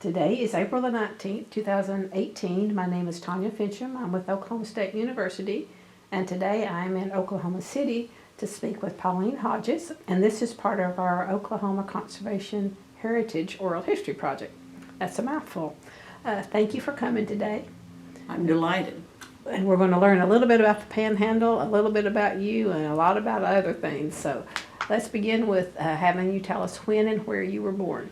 Today is April the 19th, 2018. My name is Tanya Finchum. I'm with Oklahoma State University, and today I'm in Oklahoma City to speak with Pauline Hodges, and this is part of our Oklahoma Conservation Heritage Oral History Project. That's a mouthful. Thank you for coming today. I'm delighted. And we're going to learn a little bit about the Panhandle, a little bit about you, and a lot about other things. So let's begin with having you tell us when and where you were born.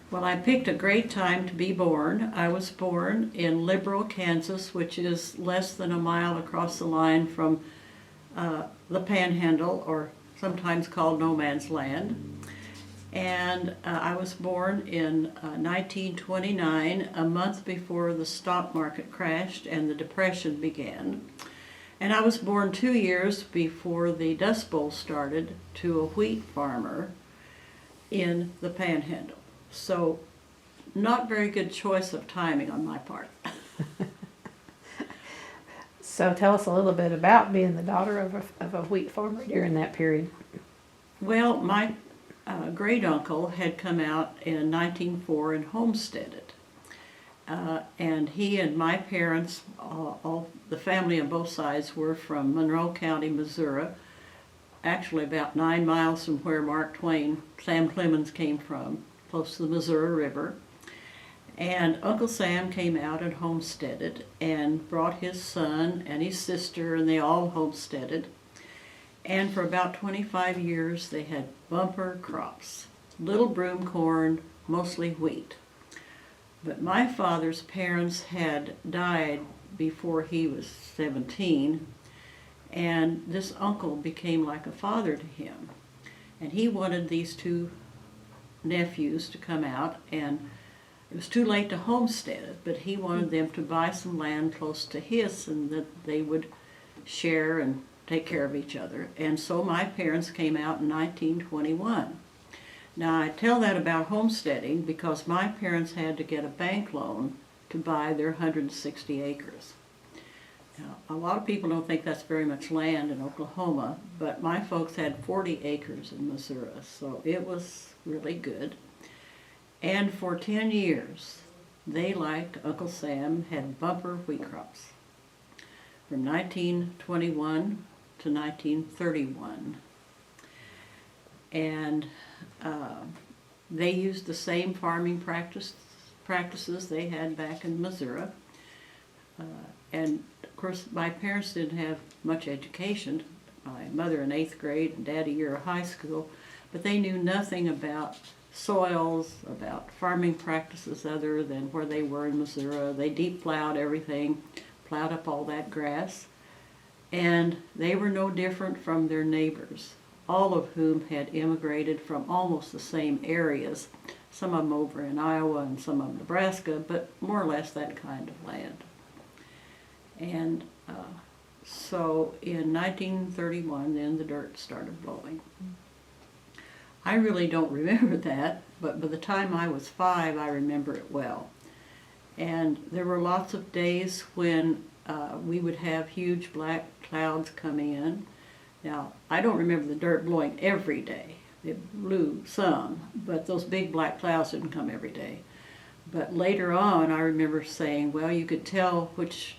Well, I picked a great time to be born. I was born in Liberal, Kansas, which is less than a mile across the line from the Panhandle, or sometimes called No Man's Land. And I was born in 1929, a month before the stock market crashed and the Depression began. And I was born 2 years before the Dust Bowl started to a wheat farmer in the Panhandle. So, not very good choice of timing on my part. So tell us a little bit about being the daughter of a wheat farmer during that period. Well, my great uncle had come out in 1904 and homesteaded. And he and my parents, all the family on both sides, were from Monroe County, Missouri, actually about 9 miles from where Mark Twain, Sam Clemens came from, close to the Missouri River. And Uncle Sam came out and homesteaded and brought his son and his sister, and they all homesteaded. And for about 25 years they had bumper crops, little broom corn, mostly wheat. But my father's parents had died before he was 17, and this uncle became like a father to him. And he wanted these two nephews to come out, and it was too late to homestead it, but he wanted them to buy some land close to his and that they would share and take care of each other. And so my parents came out in 1921. Now I tell that about homesteading because my parents had to get a bank loan to buy their 160 acres. Now, a lot of people don't think that's very much land in Oklahoma, but my folks had 40 acres in Missouri, so it was really good. And for 10 years, they, like Uncle Sam, had bumper wheat crops from 1921 to 1931. And they used the same farming practices they had back in Missouri. And of course, my parents didn't have much education. My mother in 8th grade and Dad a year of high school, but they knew nothing about soils, about farming practices other than where they were in Missouri. They deep plowed everything, plowed up all that grass, and they were no different from their neighbors, all of whom had immigrated from almost the same areas, some of them over in Iowa and some of them Nebraska, but more or less that kind of land. And so in 1931, then the dirt started blowing. I really don't remember that, but by the time I was 5, I remember it well. And there were lots of days when we would have huge black clouds come in. Now, I don't remember the dirt blowing every day. It blew some, but those big black clouds didn't come every day. But later on, I remember saying, well, you could tell which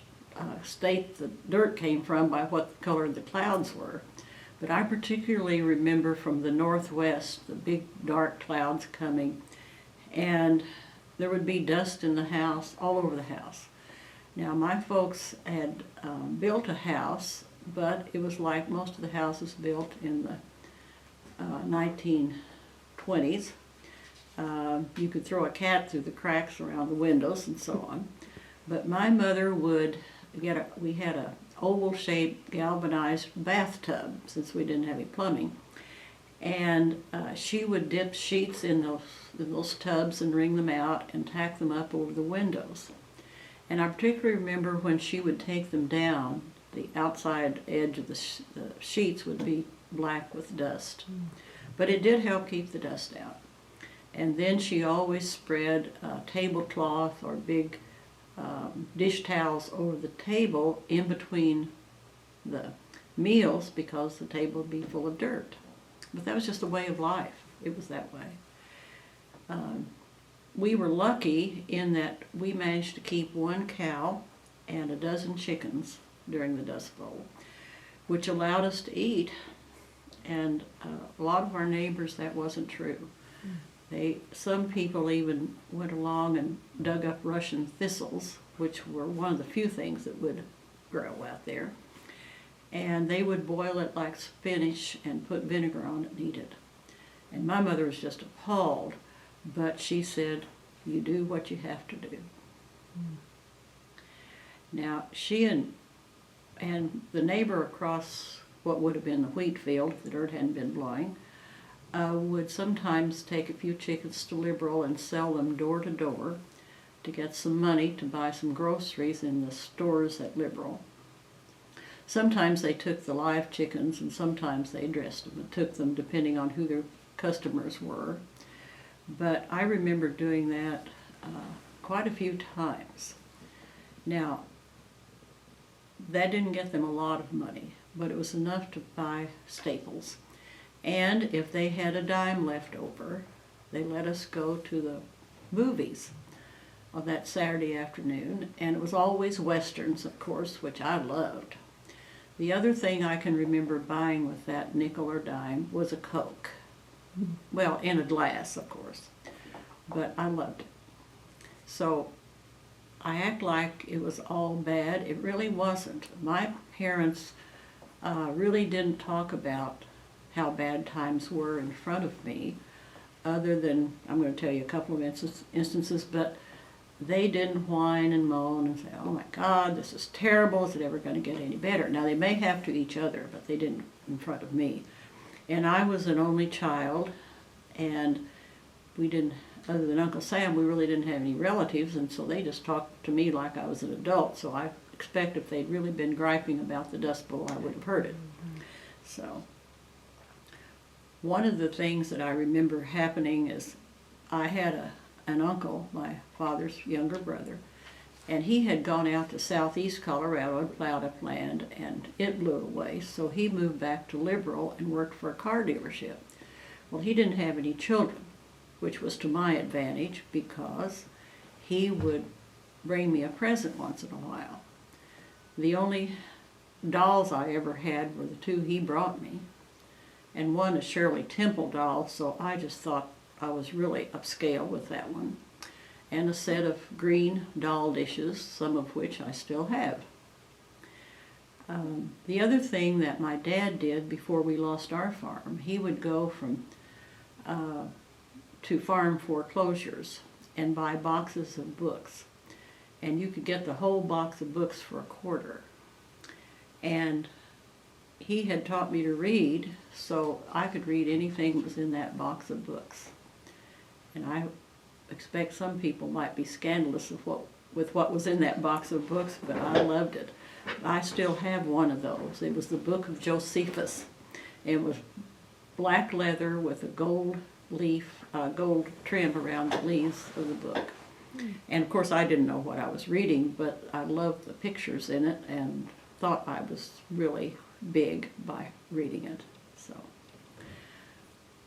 state the dirt came from by what color the clouds were. But I particularly remember from the northwest, the big dark clouds coming, and there would be dust in the house, all over the house. Now, my folks had built a house, but it was like most of the houses built in the 1920s. You could throw a cat through the cracks around the windows and so on. But my mother would we had a oval-shaped galvanized bathtub since we didn't have any plumbing. And she would dip sheets in those tubs and wring them out and tack them up over the windows. And I particularly remember when she would take them down, the outside edge of the sheets would be black with dust. But it did help keep the dust out. And then she always spread a tablecloth or big dish towels over the table in between the meals because the table would be full of dirt. But that was just a way of life. It was that way. we were lucky in that we managed to keep 1 cow and a dozen chickens during the Dust Bowl, which allowed us to eat. And a lot of our neighbors, that wasn't true. Some people even went along and dug up Russian thistles, which were one of the few things that would grow out there. And they would boil it like spinach and put vinegar on it and eat it. And my mother was just appalled, but she said, you do what you have to do. Now, she and the neighbor across what would have been the wheat field, if the dirt hadn't been blowing, would sometimes take a few chickens to Liberal and sell them door to door to get some money to buy some groceries in the stores at Liberal. Sometimes they took the live chickens and sometimes they dressed them and took them depending on who their customers were. But I remember doing that quite a few times. Now, that didn't get them a lot of money, but it was enough to buy staples. And if they had a dime left over, they let us go to the movies on that Saturday afternoon, and it was always westerns, of course, which I loved. The other thing I can remember buying with that nickel or dime was a Coke. Well, in a glass, of course, but I loved it. So I act like it was all bad. It really wasn't. My parents really didn't talk about how bad times were in front of me, other than, I'm going to tell you a couple of instances, but they didn't whine and moan and say, oh my God, this is terrible, is it ever going to get any better? Now, they may have to each other, but they didn't in front of me. And I was an only child, and we didn't, other than Uncle Sam, we really didn't have any relatives, and so they just talked to me like I was an adult. So I expect if they'd really been griping about the Dust Bowl, I would have heard it. So one of the things that I remember happening is I had an uncle, my father's younger brother, and he had gone out to southeast Colorado and plowed up land, and it blew away. So he moved back to Liberal and worked for a car dealership. Well, he didn't have any children, which was to my advantage because he would bring me a present once in a while. The only dolls I ever had were the 2 he brought me, and one a Shirley Temple doll, so I just thought I was really upscale with that one, and a set of green doll dishes, some of which I still have. The other thing that my dad did before we lost our farm, he would go to farm foreclosures and buy boxes of books. And you could get the whole box of books for $0.25. And he had taught me to read, so I could read anything that was in that box of books. And I expect some people might be scandalous with what was in that box of books, but I loved it. I still have one of those. It was the Book of Josephus. It was black leather with a gold trim around the leaves of the book. And of course I didn't know what I was reading, but I loved the pictures in it and thought I was really big by reading it. So,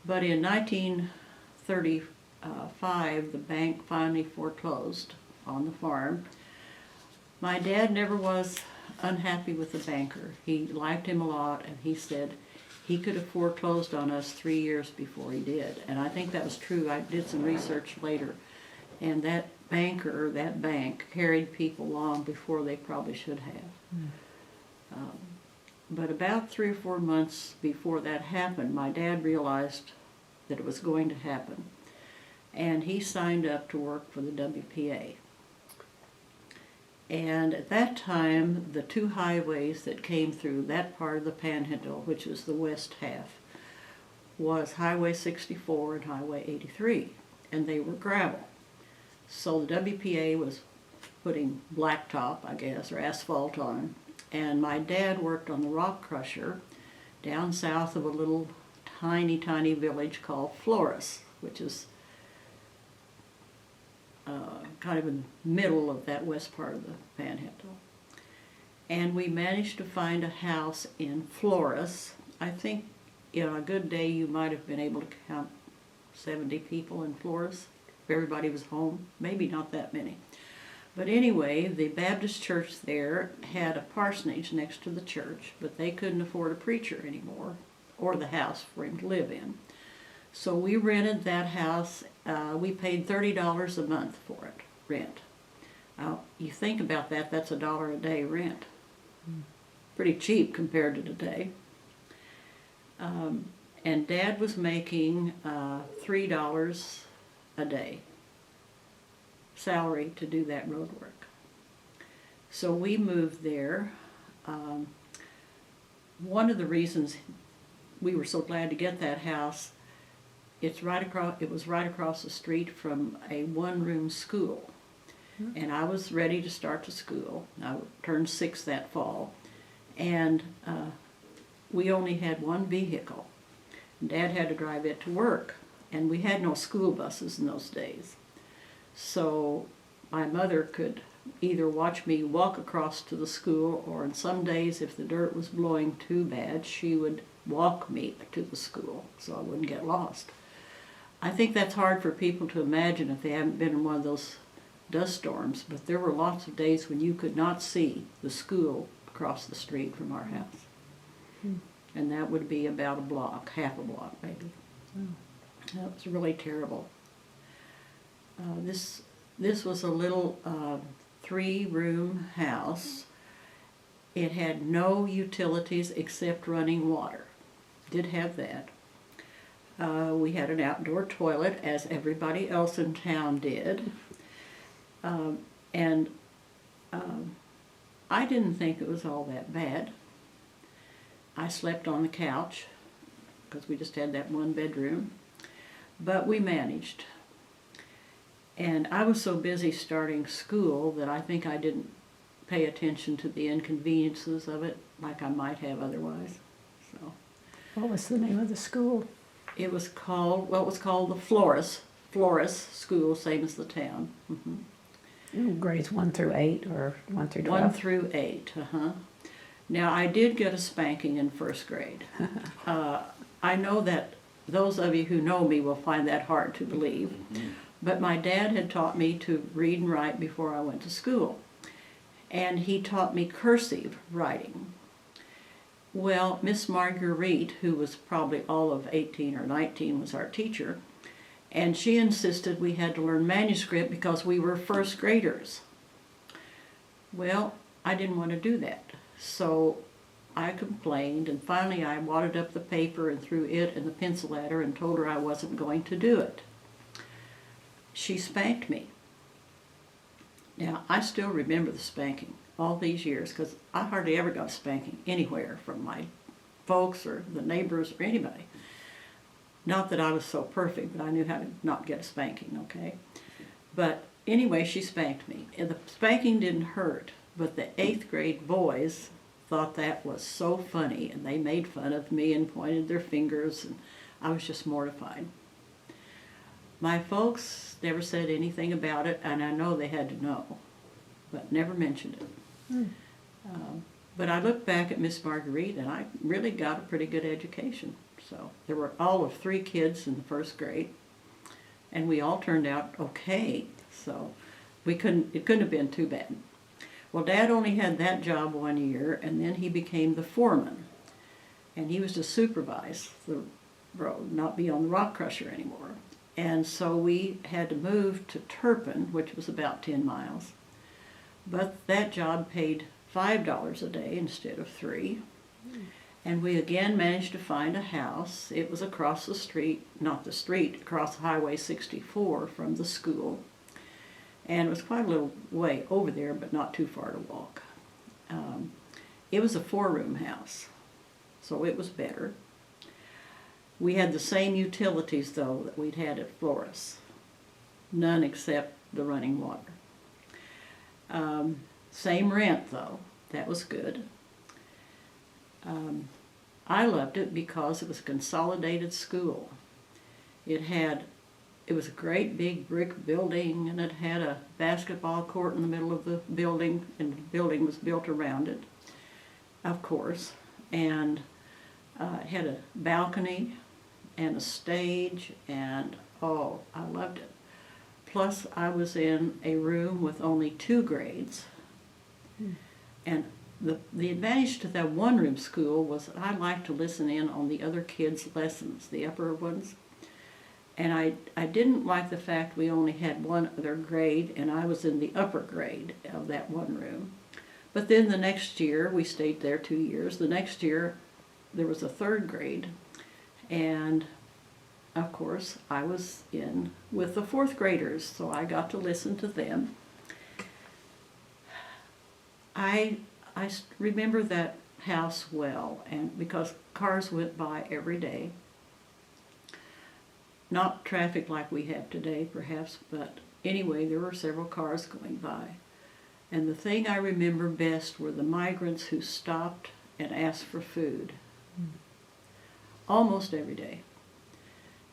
but in 1935, the bank finally foreclosed on the farm. My dad never was unhappy with the banker. He liked him a lot, and he said he could have foreclosed on us 3 years before he did. And I think that was true. I did some research later, and that banker, that bank, carried people long before they probably should have. But about 3 or 4 months before that happened, my dad realized that it was going to happen, and he signed up to work for the WPA. And at that time, the 2 highways that came through that part of the Panhandle, which is the west half, was Highway 64 and Highway 83, and they were gravel. So the WPA was putting blacktop, I guess, or asphalt on, and my dad worked on the rock crusher down south of a little tiny, tiny village called Flores, which is kind of in the middle of that west part of the Panhandle. And we managed to find a house in Flores. I think, on a good day, you might have been able to count 70 people in Flores. everybody was home. Maybe not that many. But anyway, the Baptist church there had a parsonage next to the church, but they couldn't afford a preacher anymore, or the house for him to live in. So we rented that house. We paid $30 a month for it, rent. You think about that, that's $1 a day rent. Pretty cheap compared to today. And Dad was making $3 a day salary to do that road work. So we moved there. One of the reasons we were so glad to get that house, it was right across the street from a one-room school. And I was ready to start to school. I turned 6 that fall. And we only had one vehicle. Dad had to drive it to work. And we had no school buses in those days. So my mother could either watch me walk across to the school, or on some days, if the dirt was blowing too bad, she would walk me to the school so I wouldn't get lost. I think that's hard for people to imagine if they haven't been in one of those dust storms, but there were lots of days when you could not see the school across the street from our house. And that would be about a block, half a block maybe. That was really terrible. This was a little 3-room house. It had no utilities except running water. Did have that. We had an outdoor toilet, as everybody else in town did. And I didn't think it was all that bad. I slept on the couch because we just had that one bedroom, but we managed. And I was so busy starting school that I think I didn't pay attention to the inconveniences of it like I might have otherwise. So, What was the name of the school? it was called the Flores School, same as the town. Grades 1 through 8 or 1 through 12? 1 through 8, Now, I did get a spanking in first grade. I know that those of you who know me will find that hard to believe, but my dad had taught me to read and write before I went to school, and he taught me cursive writing. Well, Miss Marguerite, who was probably all of 18 or 19, was our teacher, and she insisted we had to learn manuscript because we were first graders. Well, I didn't want to do that. So I complained, and finally I wadded up the paper and threw it and the pencil at her and told her I wasn't going to do it. She spanked me. Now, I still remember the spanking all these years because I hardly ever got a spanking anywhere from my folks or the neighbors or anybody. Not that I was so perfect, but I knew how to not get a spanking, okay? But anyway, she spanked me. And the spanking didn't hurt, but the 8th grade boys thought that was so funny, and they made fun of me and pointed their fingers, and I was just mortified. My folks never said anything about it, and I know they had to know, but never mentioned it. But I look back at Miss Marguerite, and I really got a pretty good education. So there were all of 3 kids in the first grade, and we all turned out okay. So it couldn't have been too bad. Well, Dad only had that job 1 year, and then he became the foreman, and he was to supervise the road, not be on the rock crusher anymore. And so we had to move to Turpin, which was about 10 miles. But that job paid $5 a day instead of $3. And we again managed to find a house. It was across the street, not the street, across Highway 64 from the school. And it was quite a little way over there, but not too far to walk. It was a 4-room house, so it was better. We had the same utilities, though, that we'd had at Flores. None except the running water. Same rent, though. That was good. I loved it because it was a consolidated school. It was a great big brick building, and it had a basketball court in the middle of the building, and the building was built around it, of course. And it had a balcony and a stage, and oh, I loved it. plus I was in a room with only 2 grades. And the advantage to that one-room school was that I liked to listen in on the other kids' lessons, the upper ones. And I didn't like the fact we only had one other grade, and I was in the upper grade of that one room. But then the next year, we stayed there 2 years. The next year, there was a 3rd grade, and of course, I was in with the 4th graders, so I got to listen to them. I remember that house well, and because cars went by every day. Not traffic like we have today, perhaps, but anyway, there were several cars going by. And the thing I remember best were the migrants who stopped and asked for food. Almost every day.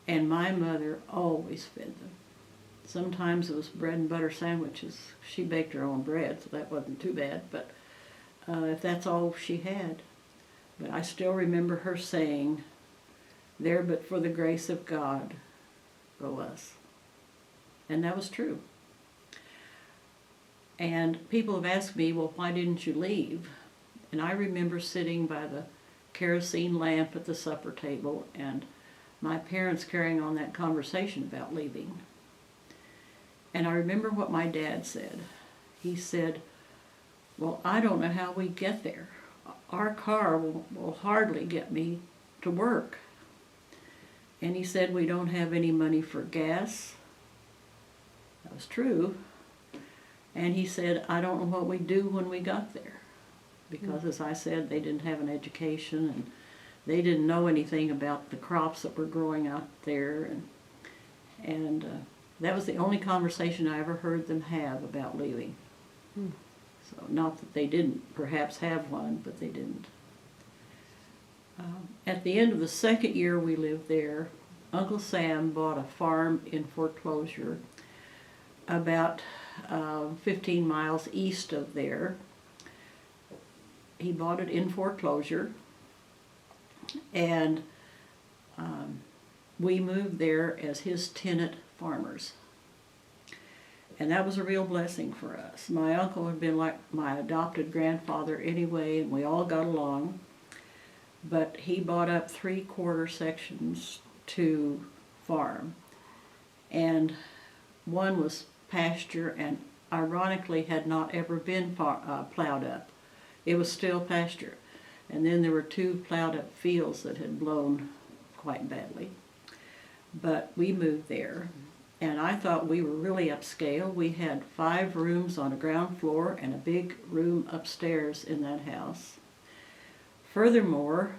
And my mother always fed them. Sometimes it was bread and butter sandwiches. She baked her own bread, so that wasn't too bad, but if that's all she had. But I still remember her saying, "There but for the grace of God go us." And that was true. And people have asked me, well, why didn't you leave? And I remember sitting by the kerosene lamp at the supper table and my parents carrying on that conversation about leaving. And I remember what my dad said. He said, well, I don't know how we get there. Our car will hardly get me to work. And he said, we don't have any money for gas. That was true. And he said, I don't know what we'd do when we got there. Because as I said, they didn't have an education and they didn't know anything about the crops that were growing out there. And that was the only conversation I ever heard them have about leaving. So not that they didn't perhaps have one, but they didn't. At the end of the 2nd year we lived there, Uncle Sam bought a farm in Foreclosure about 15 miles east of there. He bought it in Foreclosure, and we moved there as his tenant farmers. And that was a real blessing for us. My uncle had been like my adopted grandfather anyway, and we all got along. But he bought up 3/4 sections to farm. And one was pasture and ironically had not ever been plowed up. It was still pasture. And then there were 2 plowed up fields that had blown quite badly. But we moved there. And I thought we were really upscale. We had 5 rooms on a ground floor and a big room upstairs in that house. Furthermore,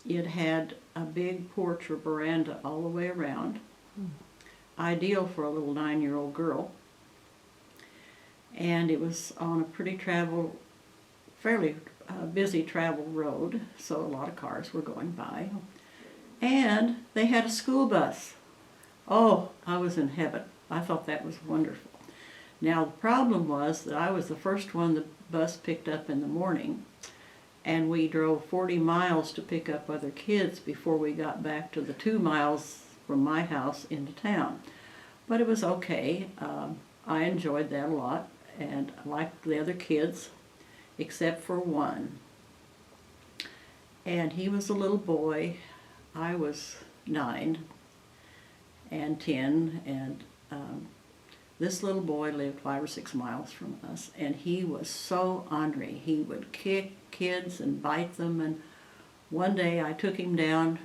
it had a big porch or veranda all the way around. Ideal for a little 9-year-old girl. And it was on a fairly busy travel road, so a lot of cars were going by. And they had a school bus. Oh, I was in heaven. I thought that was wonderful. Now, the problem was that I was the first one the bus picked up in the morning, and we drove 40 miles to pick up other kids before we got back to the 2 miles from my house into town. But it was okay. I enjoyed that a lot, and I liked the other kids, except for one. And he was a little boy. I was 9 and 10, and this little boy lived 5 or 6 miles from us, and he was so ornery. He would kick kids and bite them, and one day I took him down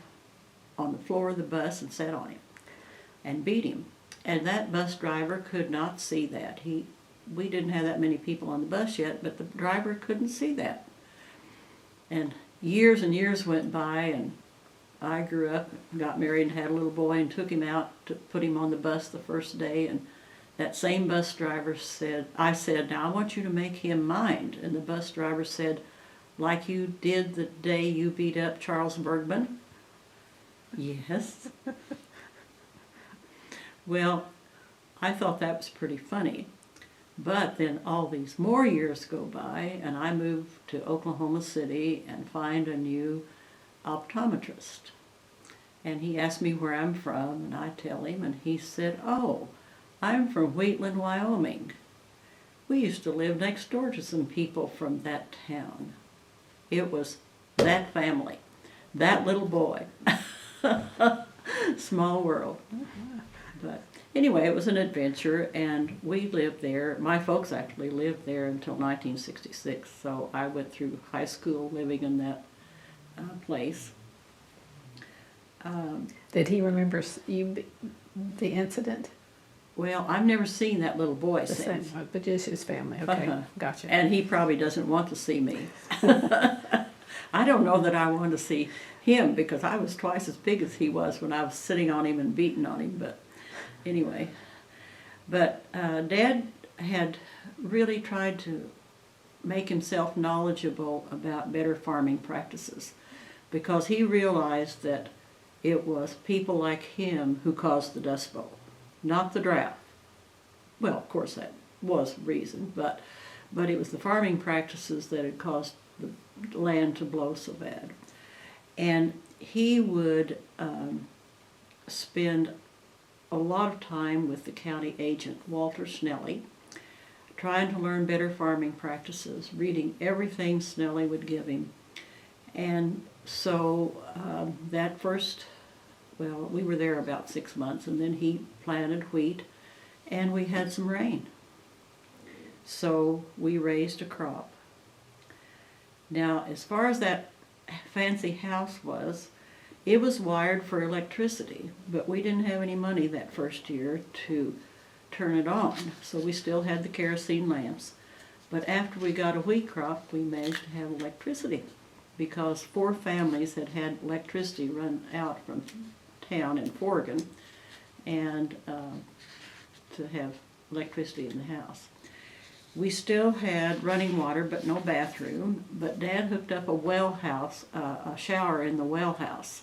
on the floor of the bus and sat on him and beat him. And that bus driver could not see that. We didn't have that many people on the bus yet, but the driver couldn't see that. And years went by, and I grew up, got married, and had a little boy, and took him out to put him on the bus the first day. And that same bus driver said, now I want you to make him mind. And the bus driver said, like you did the day you beat up Charles Bergman? Yes. Well, I thought that was pretty funny. But then all these more years go by, and I move to Oklahoma City and find a new optometrist. And he asked me where I'm from, and I tell him, and he said, oh, I'm from Wheatland, Wyoming. We used to live next door to some people from that town. It was that family, that little boy. Small world. But anyway, it was an adventure, and we lived there. My folks actually lived there until 1966, so I went through high school living in that place. Did he remember the incident? Well, I've never seen that little boy The same, since. but just his family. Okay, Uh-huh. gotcha. And he probably doesn't want to see me. I don't know that I want to see him because I was twice as big as he was when I was sitting on him and beating on him. But anyway, Dad had really tried to make himself knowledgeable about better farming practices because he realized that it was people like him who caused the Dust Bowl, not the drought. Well, of course that was the reason, but it was the farming practices that had caused the land to blow so bad. And he would spend a lot of time with the county agent, Walter Snelly, trying to learn better farming practices, reading everything Snelly would give him. And so that first, well, we were there about 6 months, and then he planted wheat, and we had some rain. So we raised a crop. Now, as far as that fancy house was, it was wired for electricity, but we didn't have any money that first year to turn it on, so we still had the kerosene lamps. But after we got a wheat crop, we managed to have electricity because 4 families had had electricity run out from town in Oregon and to have electricity in the house. We still had running water, but no bathroom. But Dad hooked up a well house, a shower in the well house.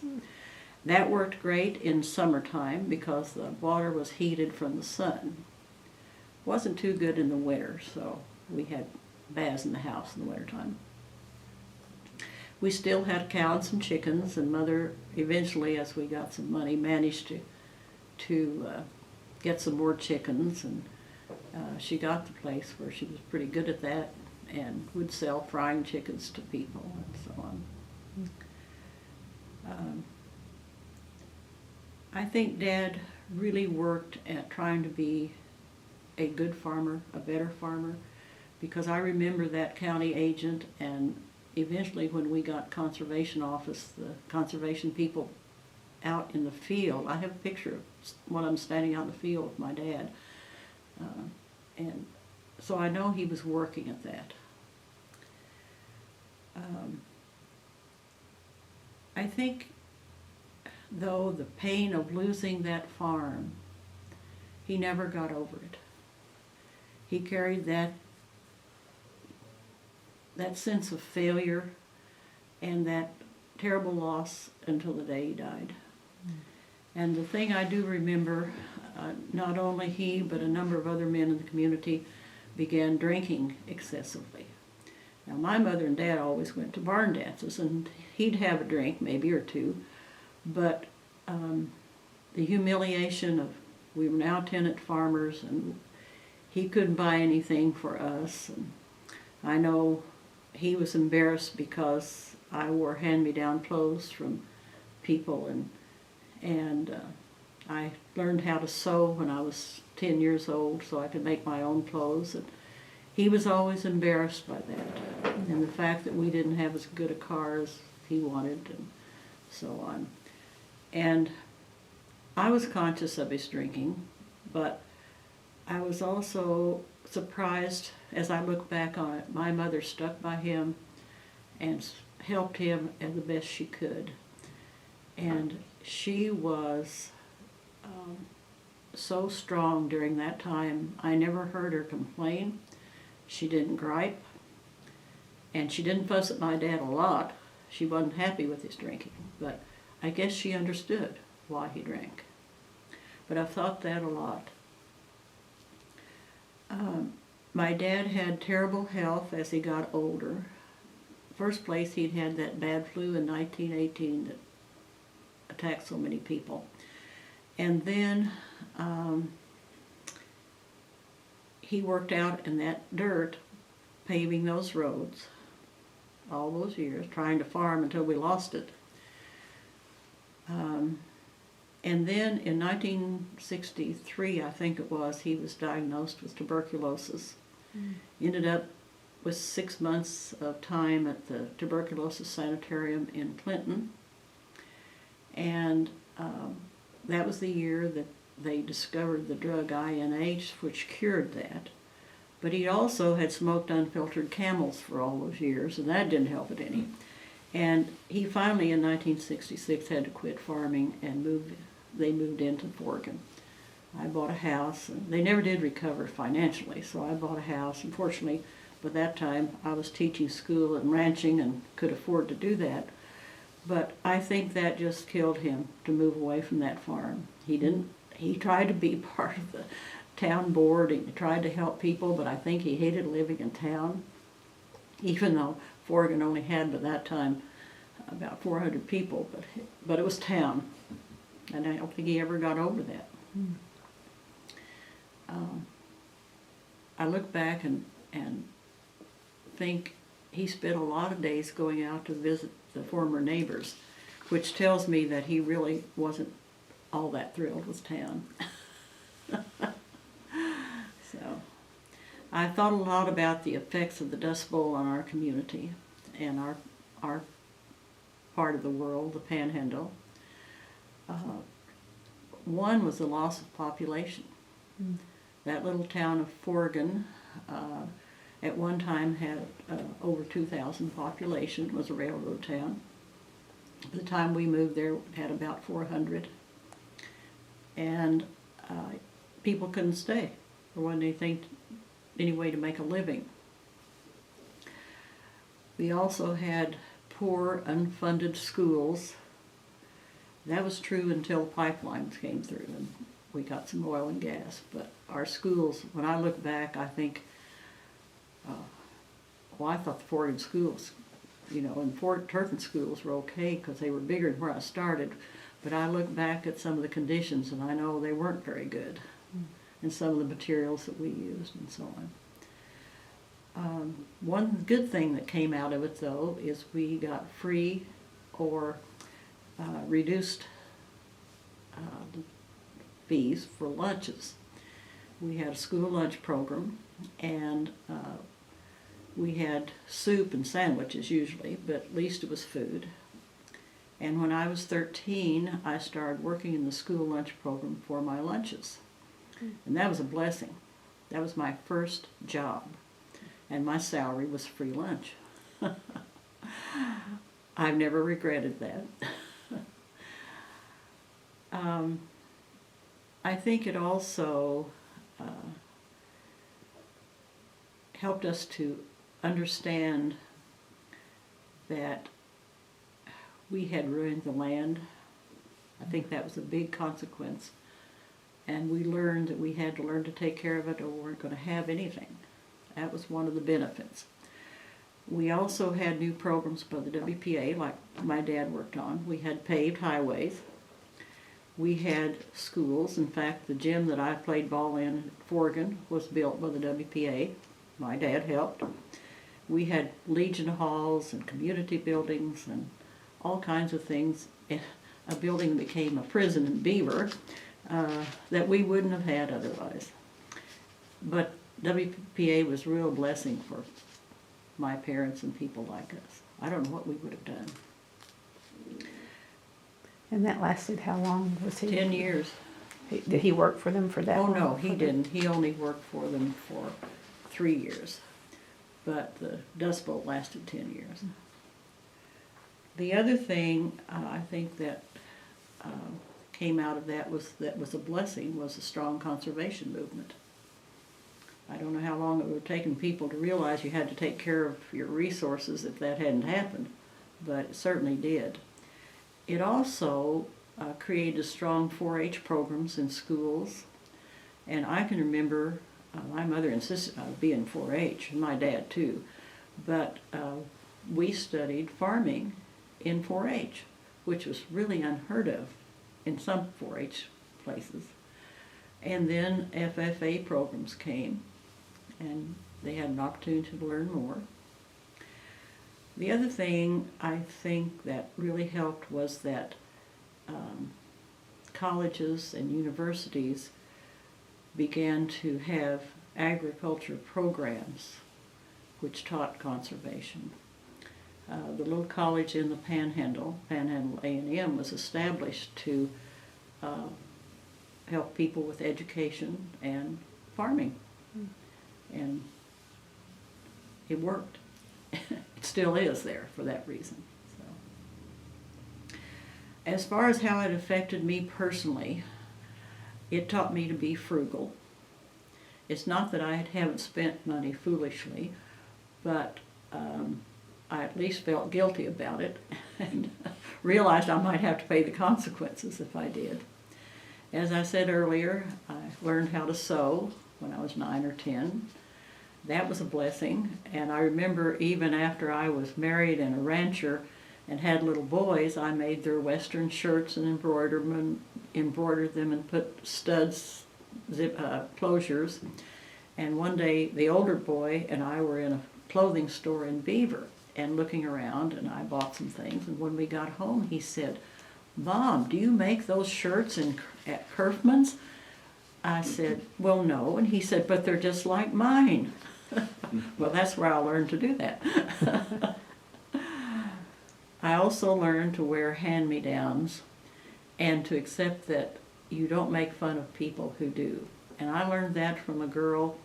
That worked great in summertime because the water was heated from the sun. Wasn't too good in the winter, so we had baths in the house in the wintertime. We still had a cow and some chickens, and Mother eventually, as we got some money, managed to get some more chickens, and she got the place where she was pretty good at that and would sell frying chickens to people and so on. I think Dad really worked at trying to be a good farmer, a better farmer, because I remember that county agent, and eventually when we got conservation office, the conservation people out in the field, I have a picture of one of them standing out in the field with my dad. And so I know he was working at that. I think, though, the pain of losing that farm, he never got over it. He carried that sense of failure and that terrible loss until the day he died. And the thing I do remember, not only he, but a number of other men in the community began drinking excessively. Now, my mother and dad always went to barn dances, and he'd have a drink, maybe or two, but the humiliation of, we were now tenant farmers, and he couldn't buy anything for us. And I know he was embarrassed because I wore hand-me-down clothes from people, and I learned how to sew when I was 10 years old so I could make my own clothes. And he was always embarrassed by that, and the fact that we didn't have as good a car as he wanted, and so on. And I was conscious of his drinking, but I was also surprised as I look back on it. My mother stuck by him and helped him as the best she could. And she was so strong during that time. I never heard her complain. She didn't gripe. And she didn't fuss at my dad a lot. She wasn't happy with his drinking, but I guess she understood why he drank. But I've thought that a lot. My dad had terrible health as he got older. First place, he'd had that bad flu in 1918 that attacked so many people. And then he worked out in that dirt, paving those roads all those years, trying to farm until we lost it. And then in 1963, I think it was, he was diagnosed with tuberculosis. Ended up with 6 months of time at the tuberculosis sanitarium in Clinton. And that was the year that they discovered the drug INH, which cured that. But he also had smoked unfiltered Camels for all those years, and that didn't help it any. And he finally, in 1966, had to quit farming and they moved into Oregon. I bought a house, and they never did recover financially, so I bought a house. Unfortunately, by that time, I was teaching school and ranching and could afford to do that. But I think that just killed him to move away from that farm. He tried to be part of the town board, and he tried to help people, but I think he hated living in town, even though Oregon only had, by that time, about 400 people, but it was town, and I don't think he ever got over that. I look back and think he spent a lot of days going out to visit the former neighbors, which tells me that he really wasn't all that thrilled with town. So, I thought a lot about the effects of the Dust Bowl on our community and our part of the world, the Panhandle. One was the loss of population. That little town of Oregon at one time had over 2,000 population, was a railroad town. By the time we moved there, it had about 400. And people couldn't stay. There wasn't any way to make a living. We also had poor, unfunded schools. That was true until pipelines came through and we got some oil and gas. But our schools, when I look back, I think, I thought the Oregon schools, and Fort Turpin schools were okay because they were bigger than where I started. But I look back at some of the conditions and I know they weren't very good. And some of the materials that we used and so on. One good thing that came out of it, though, is we got free or reduced fees for lunches. We had a school lunch program, and we had soup and sandwiches usually, but at least it was food. And when I was 13, I started working in the school lunch program for my lunches. And that was a blessing. That was my first job. And my salary was free lunch. I've never regretted that. I think it also helped us to understand that we had ruined the land. I think that was a big consequence. And we learned that we had to learn to take care of it or we weren't going to have anything. That was one of the benefits. We also had new programs by the WPA, like my dad worked on. We had paved highways. We had schools. In fact, the gym that I played ball in at Oregon was built by the WPA. My dad helped. We had Legion halls and community buildings and all kinds of things. A building became a prison in Beaver. That we wouldn't have had otherwise. But WPA was a real blessing for my parents and people like us. I don't know what we would have done. And that lasted how long? Was he? 10 years. Did he work for them for that long? Oh, no, he didn't. He only worked for them for 3 years. But the Dust Bowl lasted 10 years. The other thing I think that came out of that was a blessing was a strong conservation movement. I don't know how long it would have taken people to realize you had to take care of your resources if that hadn't happened, but it certainly did. It also created strong 4-H programs in schools, and I can remember my mother insisted on being 4-H, and my dad too, but we studied farming in 4-H, which was really unheard of in some 4-H places. And then FFA programs came, and they had an opportunity to learn more. The other thing I think that really helped was that colleges and universities began to have agriculture programs which taught conservation. The little college in the Panhandle A&M, was established to help people with education and farming. And it worked. It still is there for that reason. So, as far as how it affected me personally, it taught me to be frugal. It's not that I haven't spent money foolishly, but I at least felt guilty about it and realized I might have to pay the consequences if I did. As I said earlier, I learned how to sew when I was 9 or 10. That was a blessing, and I remember even after I was married and a rancher and had little boys, I made their Western shirts and embroidered them and put studs, closures. And one day the older boy and I were in a clothing store in Beaver and looking around, and I bought some things, and when we got home he said, "Mom, do you make those shirts at Kerfman's?" I said, "Well, no," and he said, "But they're just like mine." Well, that's where I learned to do that. I also learned to wear hand-me-downs and to accept that you don't make fun of people who do. And I learned that from a girl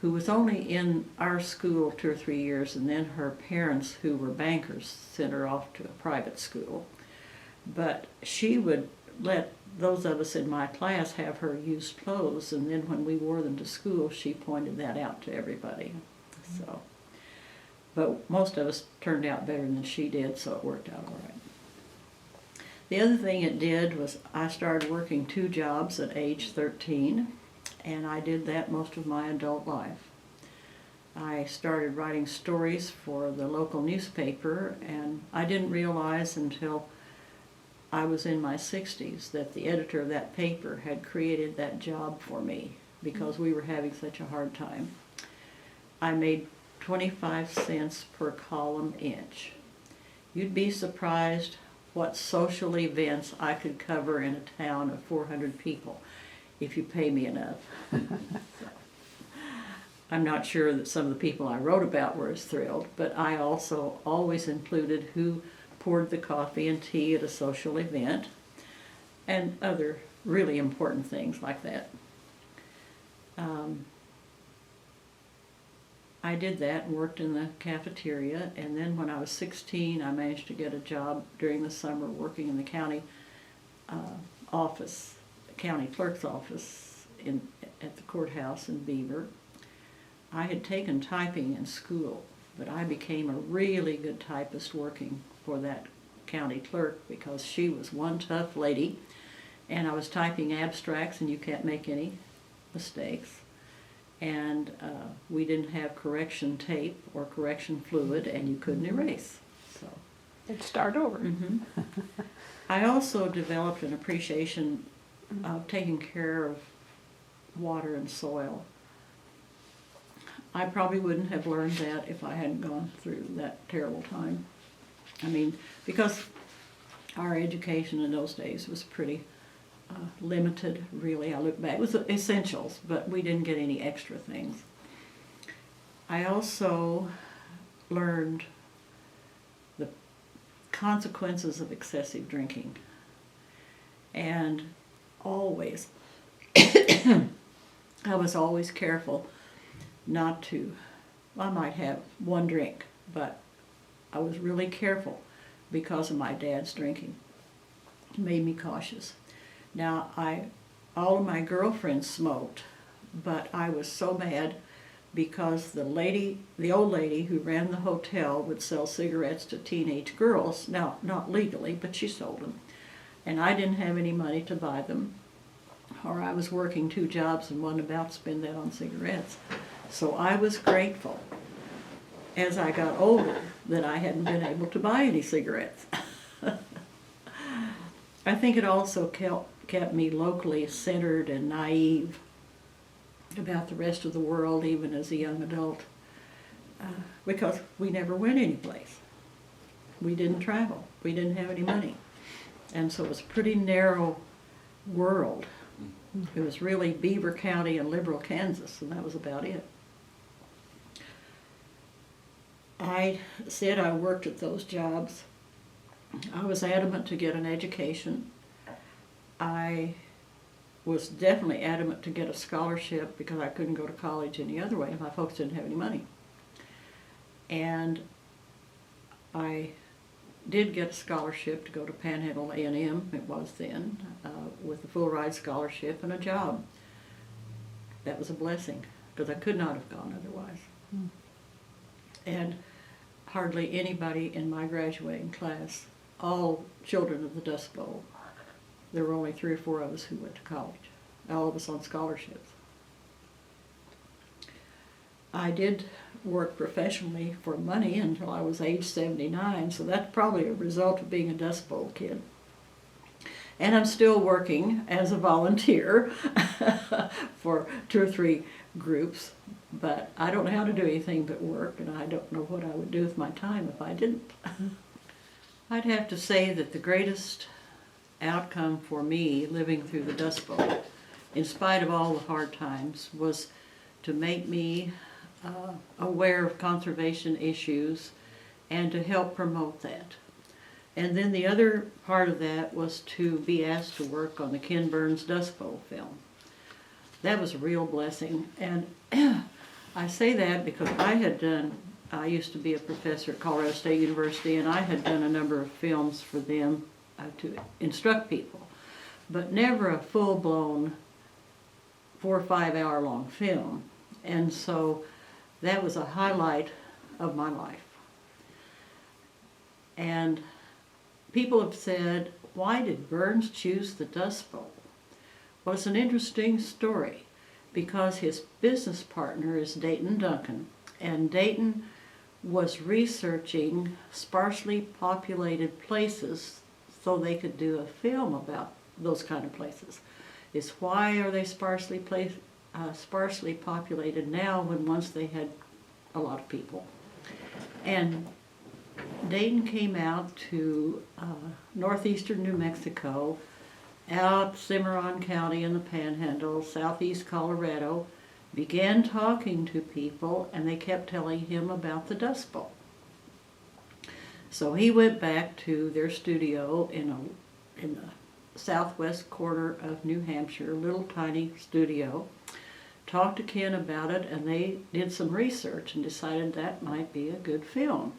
who was only in our school 2 or 3 years, and then her parents, who were bankers, sent her off to a private school. But she would let those of us in my class have her used clothes, and then when we wore them to school, she pointed that out to everybody. So, but most of us turned out better than she did, so it worked out all right. The other thing it did was I started working 2 jobs at age 13, and I did that most of my adult life. I started writing stories for the local newspaper, and I didn't realize until I was in my 60s that the editor of that paper had created that job for me because we were having such a hard time. I made 25 cents per column inch. You'd be surprised what social events I could cover in a town of 400 people if you pay me enough. So, I'm not sure that some of the people I wrote about were as thrilled, but I also always included who poured the coffee and tea at a social event and other really important things like that. I did that and worked in the cafeteria, and then when I was 16 I managed to get a job during the summer working in the county office, county clerk's office at the courthouse in Beaver. I had taken typing in school, but I became a really good typist working for that county clerk because she was one tough lady, and I was typing abstracts and you can't make any mistakes. And we didn't have correction tape or correction fluid, and you couldn't erase. So It'd start over. mm-hmm. I also developed an appreciation of taking care of water and soil. I probably wouldn't have learned that if I hadn't gone through that terrible time. I mean, because our education in those days was pretty limited, really. I look back, it was essentials, but we didn't get any extra things. I also learned the consequences of excessive drinking, and always, I was always careful not to, I might have one drink, but I was really careful because of my dad's drinking. It made me cautious. Now, all of my girlfriends smoked, but I was so mad because the old lady who ran the hotel would sell cigarettes to teenage girls. Now, not legally, but she sold them. And I didn't have any money to buy them, or I was working 2 jobs and wasn't about to spend that on cigarettes. So I was grateful as I got older that I hadn't been able to buy any cigarettes. I think it also kept me locally centered and naive. about the rest of the world, even as a young adult, because we never went anyplace. We didn't travel. We didn't have any money. And so it was a pretty narrow world. It was really Beaver County and Liberal Kansas, and that was about it. I said I worked at those jobs. I was adamant to get an education. I was definitely adamant to get a scholarship because I couldn't go to college any other way. My folks didn't have any money. And I did get a scholarship to go to Panhandle A&M, it was then, with a full ride scholarship and a job. That was a blessing because I could not have gone otherwise. And hardly anybody in my graduating class, all children of the Dust Bowl, there were only 3 or 4 of us who went to college, all of us on scholarships. I did work professionally for money until I was age 79, so that's probably a result of being a Dust Bowl kid. And I'm still working as a volunteer for 2 or 3 groups, but I don't know how to do anything but work, and I don't know what I would do with my time if I didn't. I'd have to say that the greatest outcome for me living through the Dust Bowl, in spite of all the hard times, was to make me aware of conservation issues and to help promote that. And then the other part of that was to be asked to work on the Ken Burns Dust Bowl film. That was a real blessing. And I say that because I used to be a professor at Colorado State University, and I had done a number of films for them to instruct people, but never a full-blown 4 or 5 hour long film. And so that was a highlight of my life. And people have said, why did Burns choose the Dust Bowl? Well, it's an interesting story because his business partner is Dayton Duncan, and Dayton was researching sparsely populated places so they could do a film about those kind of places. It's why are they sparsely populated now when once they had a lot of people. And Dayton came out to northeastern New Mexico, out Cimarron County in the Panhandle, southeast Colorado, began talking to people, and they kept telling him about the Dust Bowl. So he went back to their studio in the southwest corner of New Hampshire, little tiny studio, talked to Ken about it, and they did some research and decided that might be a good film.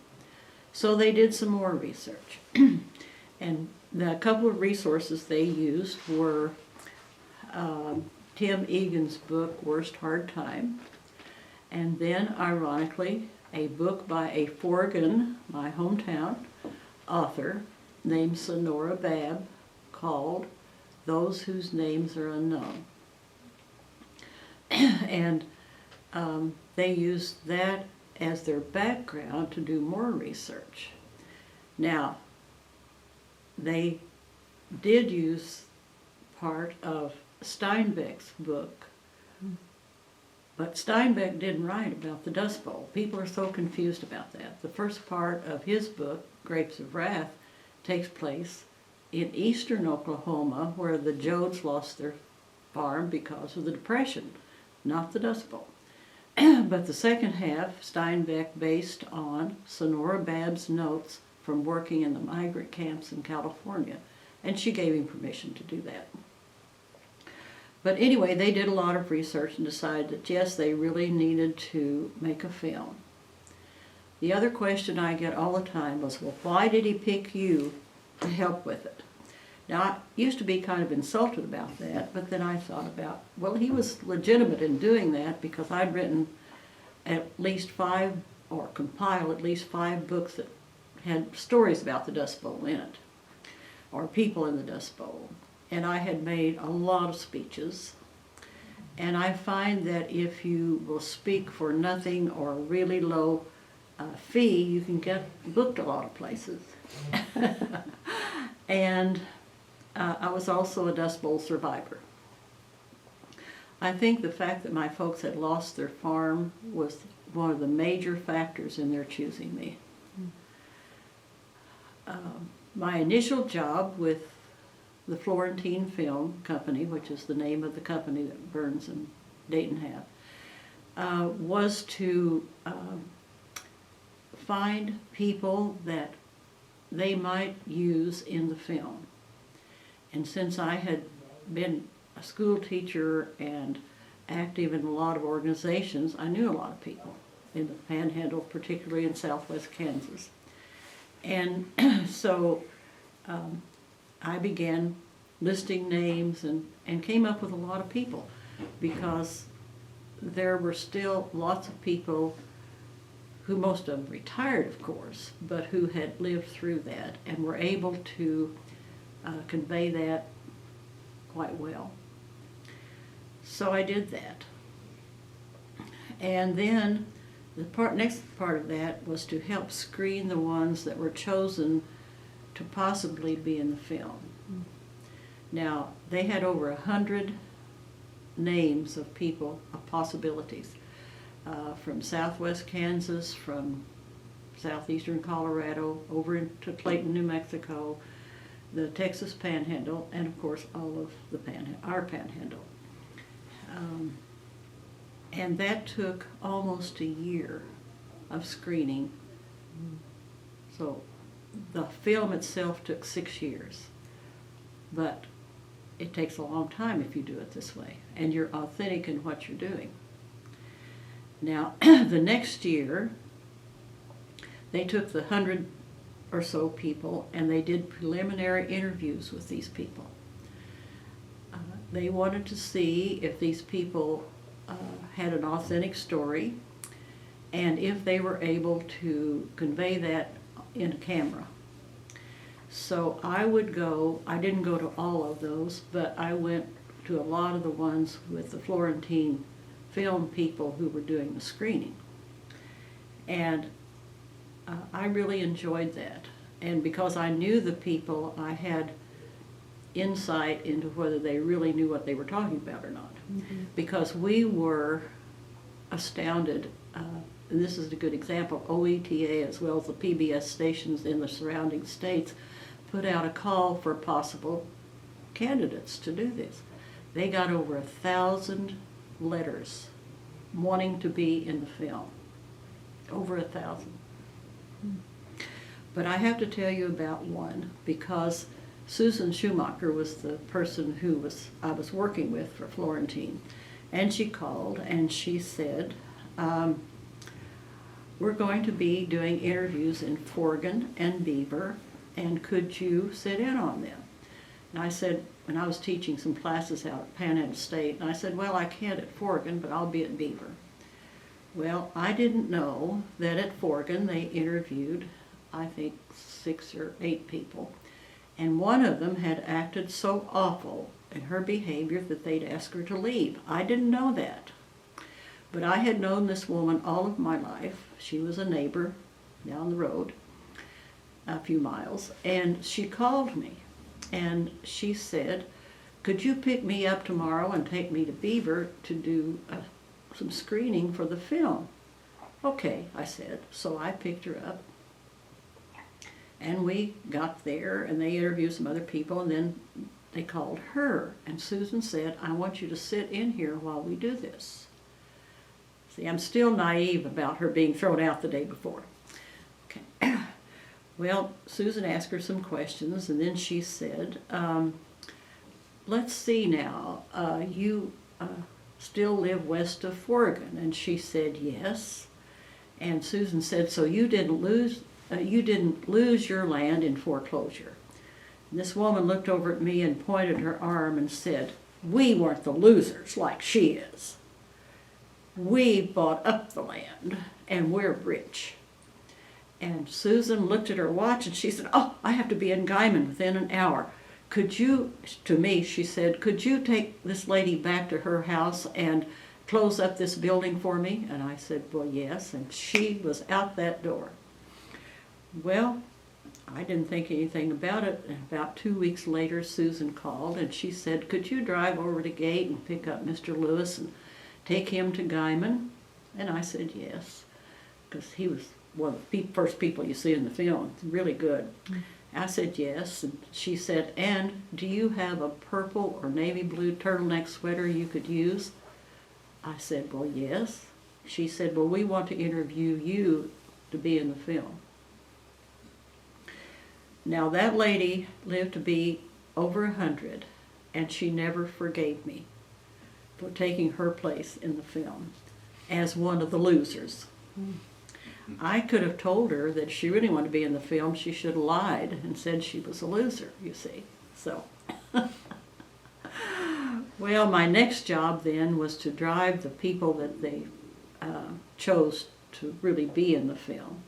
So they did some more research. And the couple of resources they used were Tim Egan's book, Worst Hard Time, and then, ironically, a book by a Forgan, my hometown, author named Sonora Babb called Those Whose Names Are Unknown. And they used that as their background to do more research. Now, they did use part of Steinbeck's book, but Steinbeck didn't write about the Dust Bowl. People are so confused about that. The first part of his book, Grapes of Wrath, takes place in eastern Oklahoma, where the Jodes lost their farm because of the Depression, not the Dust Bowl. But the second half, Steinbeck based on Sonora Babb's notes from working in the migrant camps in California, and she gave him permission to do that. But anyway, they did a lot of research and decided that yes, they really needed to make a film. The other question I get all the time was, well, why did he pick you to help with it? Now, I used to be kind of insulted about that, but then I thought about, well, he was legitimate in doing that because I'd written at least 5, or compiled at least 5 books that had stories about the Dust Bowl in it, or people in the Dust Bowl. And I had made a lot of speeches. And I find that if you will speak for nothing or a really low fee, you can get booked a lot of places. And I was also a Dust Bowl survivor. I think the fact that my folks had lost their farm was one of the major factors in their choosing me. My initial job with the Florentine Film Company, which is the name of the company that Burns and Dayton have, was to find people that they might use in the film. And since I had been a school teacher and active in a lot of organizations, I knew a lot of people in the Panhandle, particularly in southwest Kansas. And so I began listing names and came up with a lot of people, because there were still lots of people who, most of them retired, of course, but who had lived through that and were able to convey that quite well. So I did that. And then the next part of that was to help screen the ones that were chosen to possibly be in the film. Now, they had over 100 names of people, of possibilities, from southwest Kansas, from southeastern Colorado, over into Clayton, New Mexico, the Texas Panhandle, and of course all of the our Panhandle. And that took almost a year of screening. So the film itself took 6 years, but it takes a long time if you do it this way, and you're authentic in what you're doing. Now, the next year, they took the 100 or so people and they did preliminary interviews with these people. They wanted to see if these people had an authentic story and if they were able to convey that in camera. So I would go, I didn't go to all of those, but I went to a lot of the ones with the Florentine film people who were doing the screening. And I really enjoyed that. And because I knew the people, I had insight into whether they really knew what they were talking about or not. Mm-hmm. Because we were astounded, and this is a good example, OETA as well as the PBS stations in the surrounding states put out a call for possible candidates to do this. They got over 1,000 letters wanting to be in the film. Over 1,000. But I have to tell you about one, because Susan Schumacher was the person who I was working with for Florentine. And she called and she said, we're going to be doing interviews in Forgan and Beaver, and could you sit in on them? And I said, and I was teaching some classes out at Panhandle State, and I said, well, I can't at Forgan, but I'll be at Beaver. Well, I didn't know that at Forgan they interviewed, I think, 6 or 8 people. And one of them had acted so awful in her behavior that they'd ask her to leave. I didn't know that. But I had known this woman all of my life. She was a neighbor down the road, a few miles, and she called me. And she said, could you pick me up tomorrow and take me to Beaver to do some screening for the film? Okay, I said. So I picked her up. And we got there, and they interviewed some other people, and then they called her. And Susan said, I want you to sit in here while we do this. See, I'm still naive about her being thrown out the day before. Okay. Well, Susan asked her some questions, and then she said, let's see now, you still live west of Forgan? And she said, yes. And Susan said, so you didn't lose your land in foreclosure. And this woman looked over at me and pointed her arm and said, we weren't the losers like she is. We bought up the land, and we're rich. And Susan looked at her watch and she said, oh, I have to be in Guyman within an hour. Could you, to me, she said, could you take this lady back to her house and close up this building for me? And I said, well, yes. And she was out that door. Well, I didn't think anything about it. And about 2 weeks later, Susan called and she said, could you drive over to Gate and pick up Mr. Lewis and take him to Guyman? And I said yes, because he was one of the first people you see in the film. It's really good. I said yes, and she said, and do you have a purple or navy blue turtleneck sweater you could use? I said, well, yes. She said, well, we want to interview you to be in the film. Now that lady lived to be over 100, and she never forgave me for taking her place in the film as one of the losers. I could have told her that if she really wanted to be in the film, she should have lied and said she was a loser, you see. So, well, my next job then was to drive the people that they chose to really be in the film.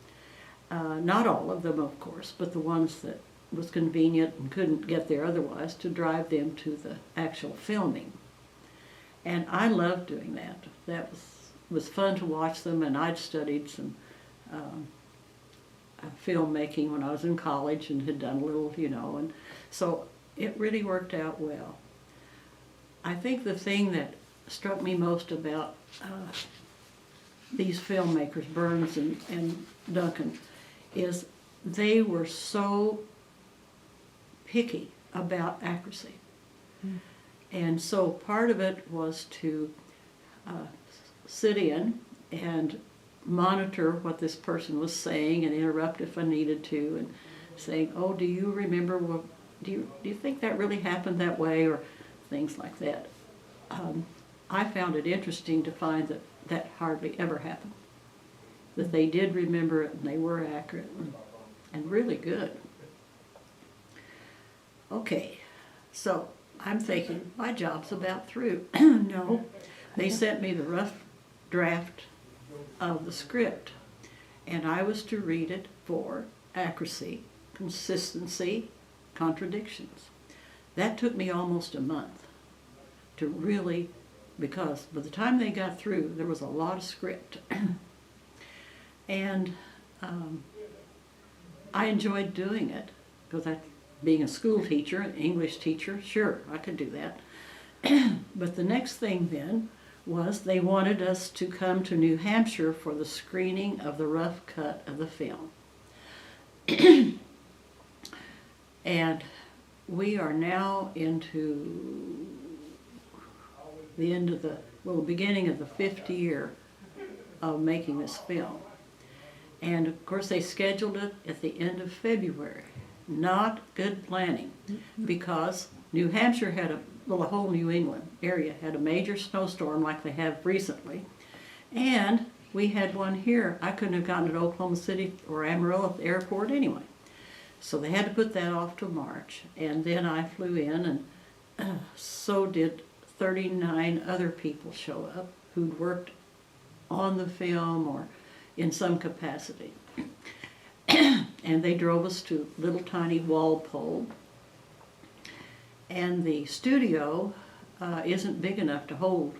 Not all of them, of course, but the ones that was convenient and couldn't get there otherwise, to drive them to the actual filming. And I loved doing that. That was fun to watch them, and I'd studied some filmmaking when I was in college and had done a little, and so it really worked out well. I think the thing that struck me most about these filmmakers, Burns and Duncan, is they were so picky about accuracy. And so part of it was to sit in and monitor what this person was saying and interrupt if I needed to, and saying, oh, do you remember, do you think that really happened that way, or things like that. I found it interesting to find that that hardly ever happened, that they did remember it and they were accurate and really good. Okay, so I'm thinking my job's about through. No, they sent me the rough draft of the script, and I was to read it for accuracy, consistency, contradictions. That took me almost a month to really, because by the time they got through, there was a lot of script. And I enjoyed doing it, because being a school teacher, an English teacher, sure, I could do that. But the next thing then was they wanted us to come to New Hampshire for the screening of the rough cut of the film. And we are now into the end of the beginning of the 5th year of making this film. And of course they scheduled it at the end of February. Not good planning, because New Hampshire had the whole New England area had a major snowstorm like they have recently, and we had one here. I couldn't have gotten to Oklahoma City or Amarillo at the airport anyway. So they had to put that off to March, and then I flew in, and so did 39 other people show up who'd worked on the film or in some capacity. And they drove us to little tiny Walpole. And the studio isn't big enough to hold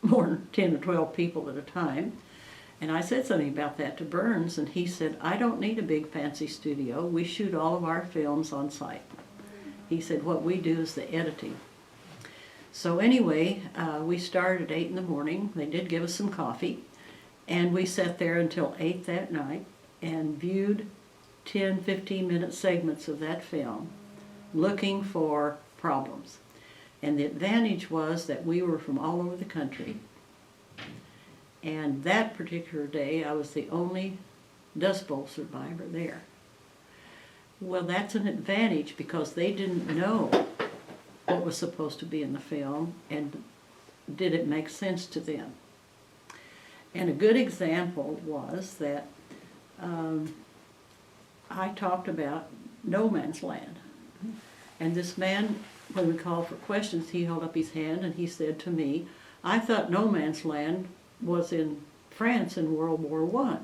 more than 10 or 12 people at a time. And I said something about that to Burns, and he said, I don't need a big fancy studio. We shoot all of our films on site. He said, what we do is the editing. So anyway, we started at 8 in the morning. They did give us some coffee. And we sat there until 8 that night and viewed 10, 15-minute segments of that film, looking for problems. And the advantage was that we were from all over the country. And that particular day, I was the only Dust Bowl survivor there. Well, that's an advantage, because they didn't know what was supposed to be in the film, and did it make sense to them. And a good example was that I talked about no man's land. And this man, when we called for questions, he held up his hand and he said to me, I thought no man's land was in France in World War I.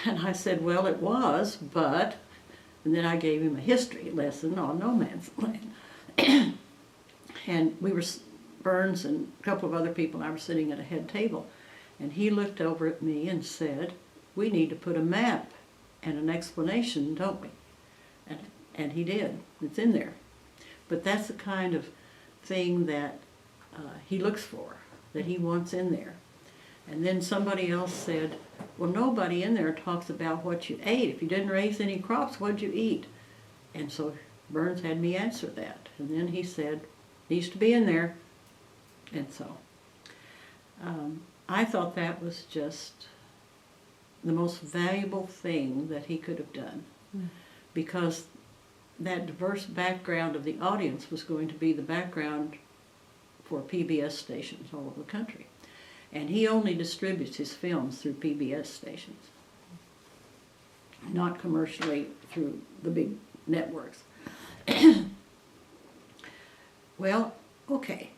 And I said, well, it was, but, and then I gave him a history lesson on no man's land. And we were, Burns and a couple of other people, and I were sitting at a head table. And he looked over at me and said, we need to put a map and an explanation, don't we? And he did. It's in there. But that's the kind of thing that he looks for, that he wants in there. And then somebody else said, well, nobody in there talks about what you ate. If you didn't raise any crops, what'd you eat? And so Burns had me answer that. And then he said, needs to be in there. And so I thought that was just the most valuable thing that he could have done. Because that diverse background of the audience was going to be the background for PBS stations all over the country. And he only distributes his films through PBS stations, not commercially through the big networks. Well, okay,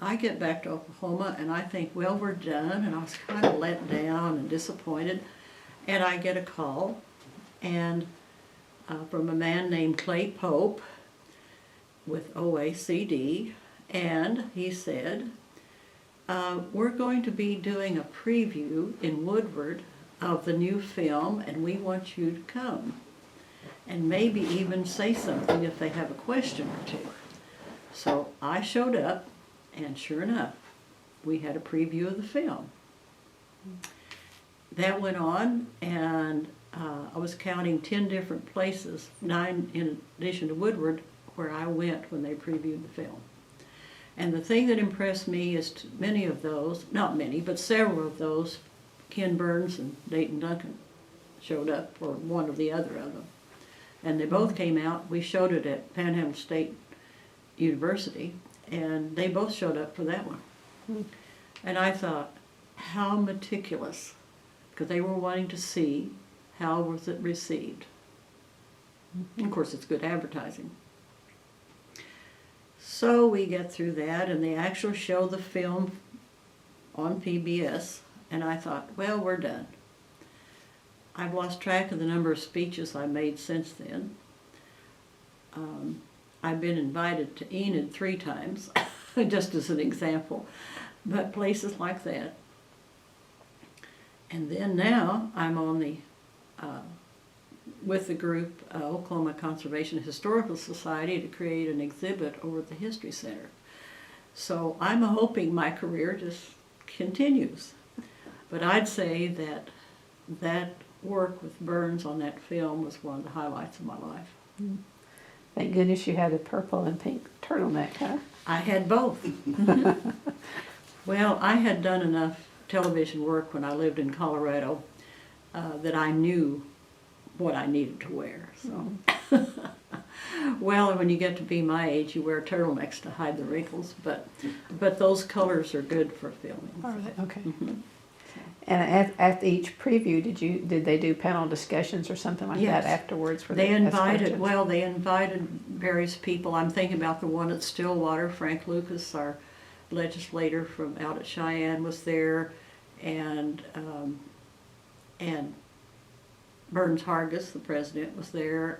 I get back to Oklahoma and I think, well, we're done, and I was kind of let down and disappointed, and I get a call and from a man named Clay Pope with OACD, and he said, we're going to be doing a preview in Woodward of the new film, and we want you to come and maybe even say something if they have a question or two. So I showed up, and sure enough, we had a preview of the film. That went on, and I was counting 10 different places, 9 in addition to Woodward, where I went when they previewed the film. And the thing that impressed me is many of those, not many, but several of those, Ken Burns and Dayton Duncan showed up, or one or the other of them. And they both came out. We showed it at Panhandle State University, and they both showed up for that one. And I thought, how meticulous, because they were wanting to see how was it received. And of course, it's good advertising. So we get through that, and they actually show the film on PBS, and I thought, well, we're done. I've lost track of the number of speeches I made since then. I've been invited to Enid 3 times, just as an example, but places like that. And then now I'm on the, with the group Oklahoma Conservation Historical Society to create an exhibit over at the History Center. So I'm hoping my career just continues. But I'd say that that work with Burns on that film was one of the highlights of my life. Thank goodness you had a purple and pink turtleneck, huh? I had both. Well, I had done enough television work when I lived in Colorado that I knew what I needed to wear. So, well, when you get to be my age, you wear turtlenecks to hide the wrinkles, but those colors are good for filming. All right, okay. And at each preview, did they do panel discussions or something like Yes. that afterwards? For They the invited, well, they invited various people. I'm thinking about the one at Stillwater. Frank Lucas, our legislator from out at Cheyenne, was there, and Burns Hargis, the president, was there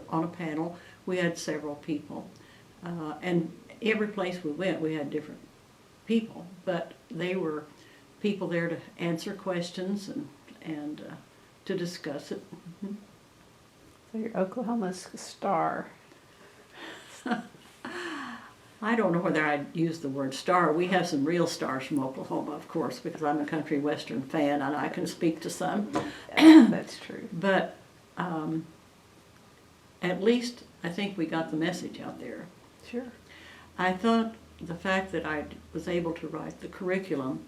on a panel. We had several people, and every place we went, we had different people, but they were people there to answer questions and to discuss it. So you're Oklahoma's star. I don't know whether I'd use the word star. We have some real stars from Oklahoma, of course, because I'm a country western fan and I can speak to some. That's true. But at least I think we got the message out there. Sure. I thought the fact that I was able to write the curriculum,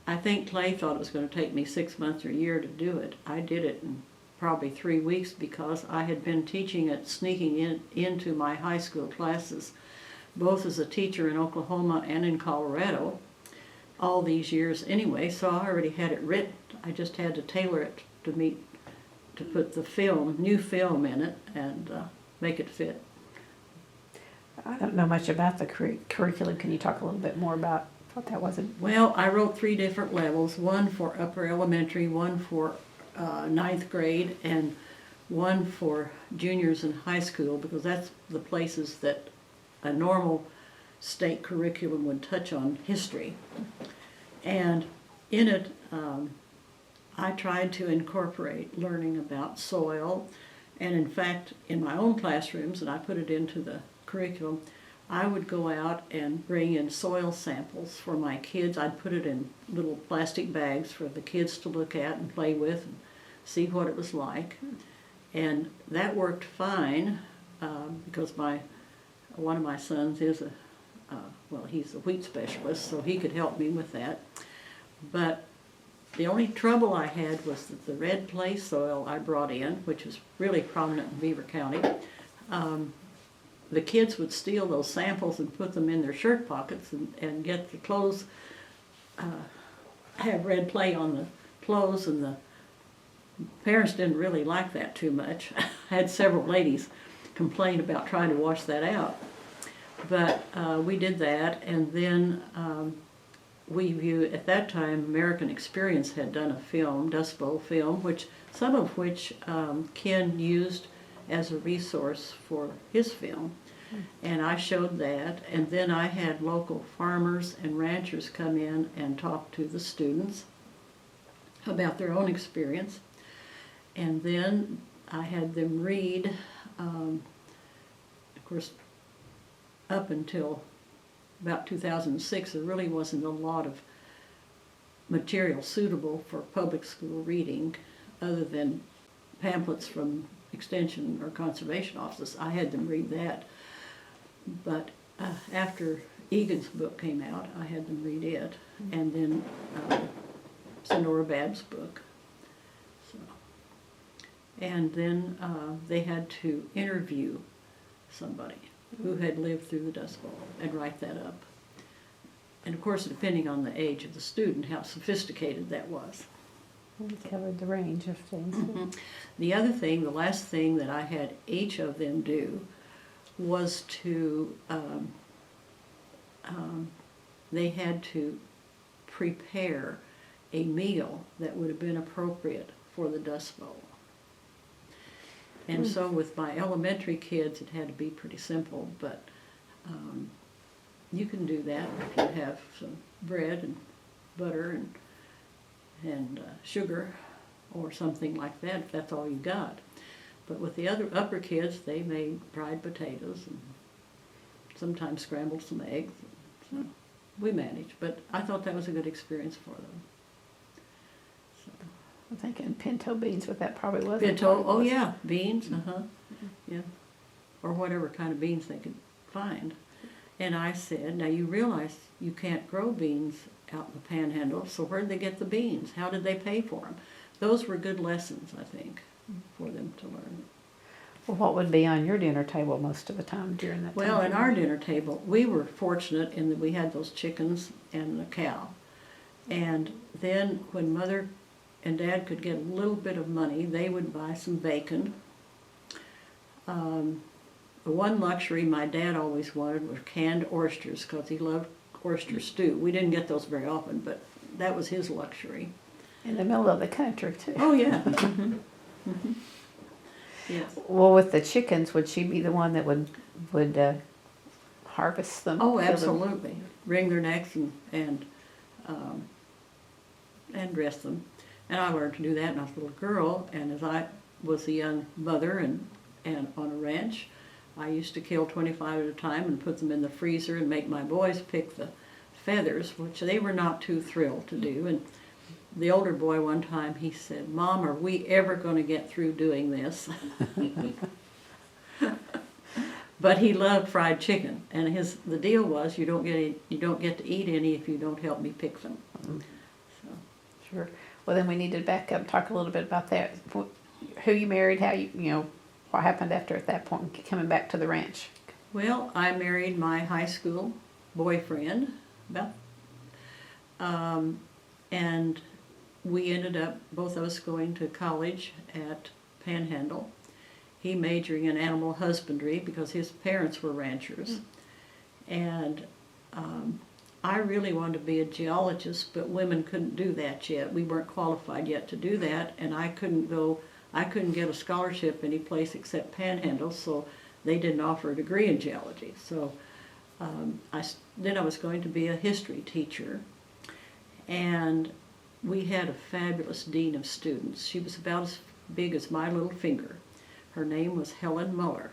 I think Clay thought it was going to take me 6 months or a year to do it. I did it in probably 3 weeks because I had been teaching it, sneaking into my high school classes, both as a teacher in Oklahoma and in Colorado, all these years anyway, so I already had it written. I just had to tailor it to put the new film in it and make it fit. I don't know much about the curriculum. Can you talk a little bit more about what that was? Well, I wrote 3 different levels, one for upper elementary, one for 9th grade, and one for juniors in high school, because that's the places that a normal state curriculum would touch on history. And in it, I tried to incorporate learning about soil, and in fact, in my own classrooms, and I put it into the curriculum, I would go out and bring in soil samples for my kids. I'd put it in little plastic bags for the kids to look at and play with and see what it was like. And that worked fine because one of my sons is he's a wheat specialist, so he could help me with that. But the only trouble I had was that the red clay soil I brought in, which is really prominent in Beaver County, the kids would steal those samples and put them in their shirt pockets and get the clothes, have red clay on the clothes, and the parents didn't really like that too much. I had several ladies complain about trying to wash that out. But we did that, and then at that time, American Experience had done a film, Dust Bowl film, some of which Ken used as a resource for his film. And I showed that, and then I had local farmers and ranchers come in and talk to the students about their own experience. And then I had them read, of course, up until about 2006, there really wasn't a lot of material suitable for public school reading other than pamphlets from Extension or Conservation offices. I had them read that. But after Egan's book came out, I had them read it, and then Sonora Babb's book. So, and then they had to interview somebody who had lived through the Dust Bowl and write that up. And of course, depending on the age of the student, how sophisticated that was. We covered the range of things. Mm-hmm. The last thing that I had each of them do was to, they had to prepare a meal that would have been appropriate for the Dust Bowl. And so with my elementary kids, it had to be pretty simple, but you can do that if you have some bread and butter and sugar or something like that, if that's all you got. But with the other upper kids, they made fried potatoes and sometimes scrambled some eggs. So we managed, but I thought that was a good experience for them. So. I'm thinking pinto beans, but that probably wasn't. Pinto, oh yeah, beans, yeah, or whatever kind of beans they could find. And I said, now you realize you can't grow beans out in the Panhandle, so where did they get the beans? How did they pay for them? Those were good lessons, I think, for them to learn. Well, what would be on your dinner table most of the time during that time? Well, in our dinner table, we were fortunate in that we had those chickens and a cow. And then when Mother and Dad could get a little bit of money, they would buy some bacon. The one luxury my dad always wanted was canned oysters, because he loved oyster stew. We didn't get those very often, but that was his luxury. In the middle of the country, too. Oh, yeah. Mm-hmm. Mm-hmm. Yes. Well, with the chickens, would she be the one that would harvest them? Oh, absolutely. Wring their necks and dress them. And I learned to do that when I was a little girl, and as I was a young mother and on a ranch, I used to kill 25 at a time and put them in the freezer and make my boys pick the feathers, which they were not too thrilled to do. And the older boy one time, he said, "Mom, are we ever going to get through doing this?" But he loved fried chicken, and the deal was you don't get to eat any if you don't help me pick them. So. Sure. Well, then we need to back up and talk a little bit about that. Who you married, how what happened after at that point, coming back to the ranch? Well, I married my high school boyfriend, and we ended up, both of us, going to college at Panhandle. He majoring in animal husbandry because his parents were ranchers. And I really wanted to be a geologist, but women couldn't do that yet. We weren't qualified yet to do that, and I couldn't get a scholarship any place except Panhandle, so they didn't offer a degree in geology. So then I was going to be a history teacher, and we had a fabulous dean of students. She was about as big as my little finger. Her name was Helen Muller,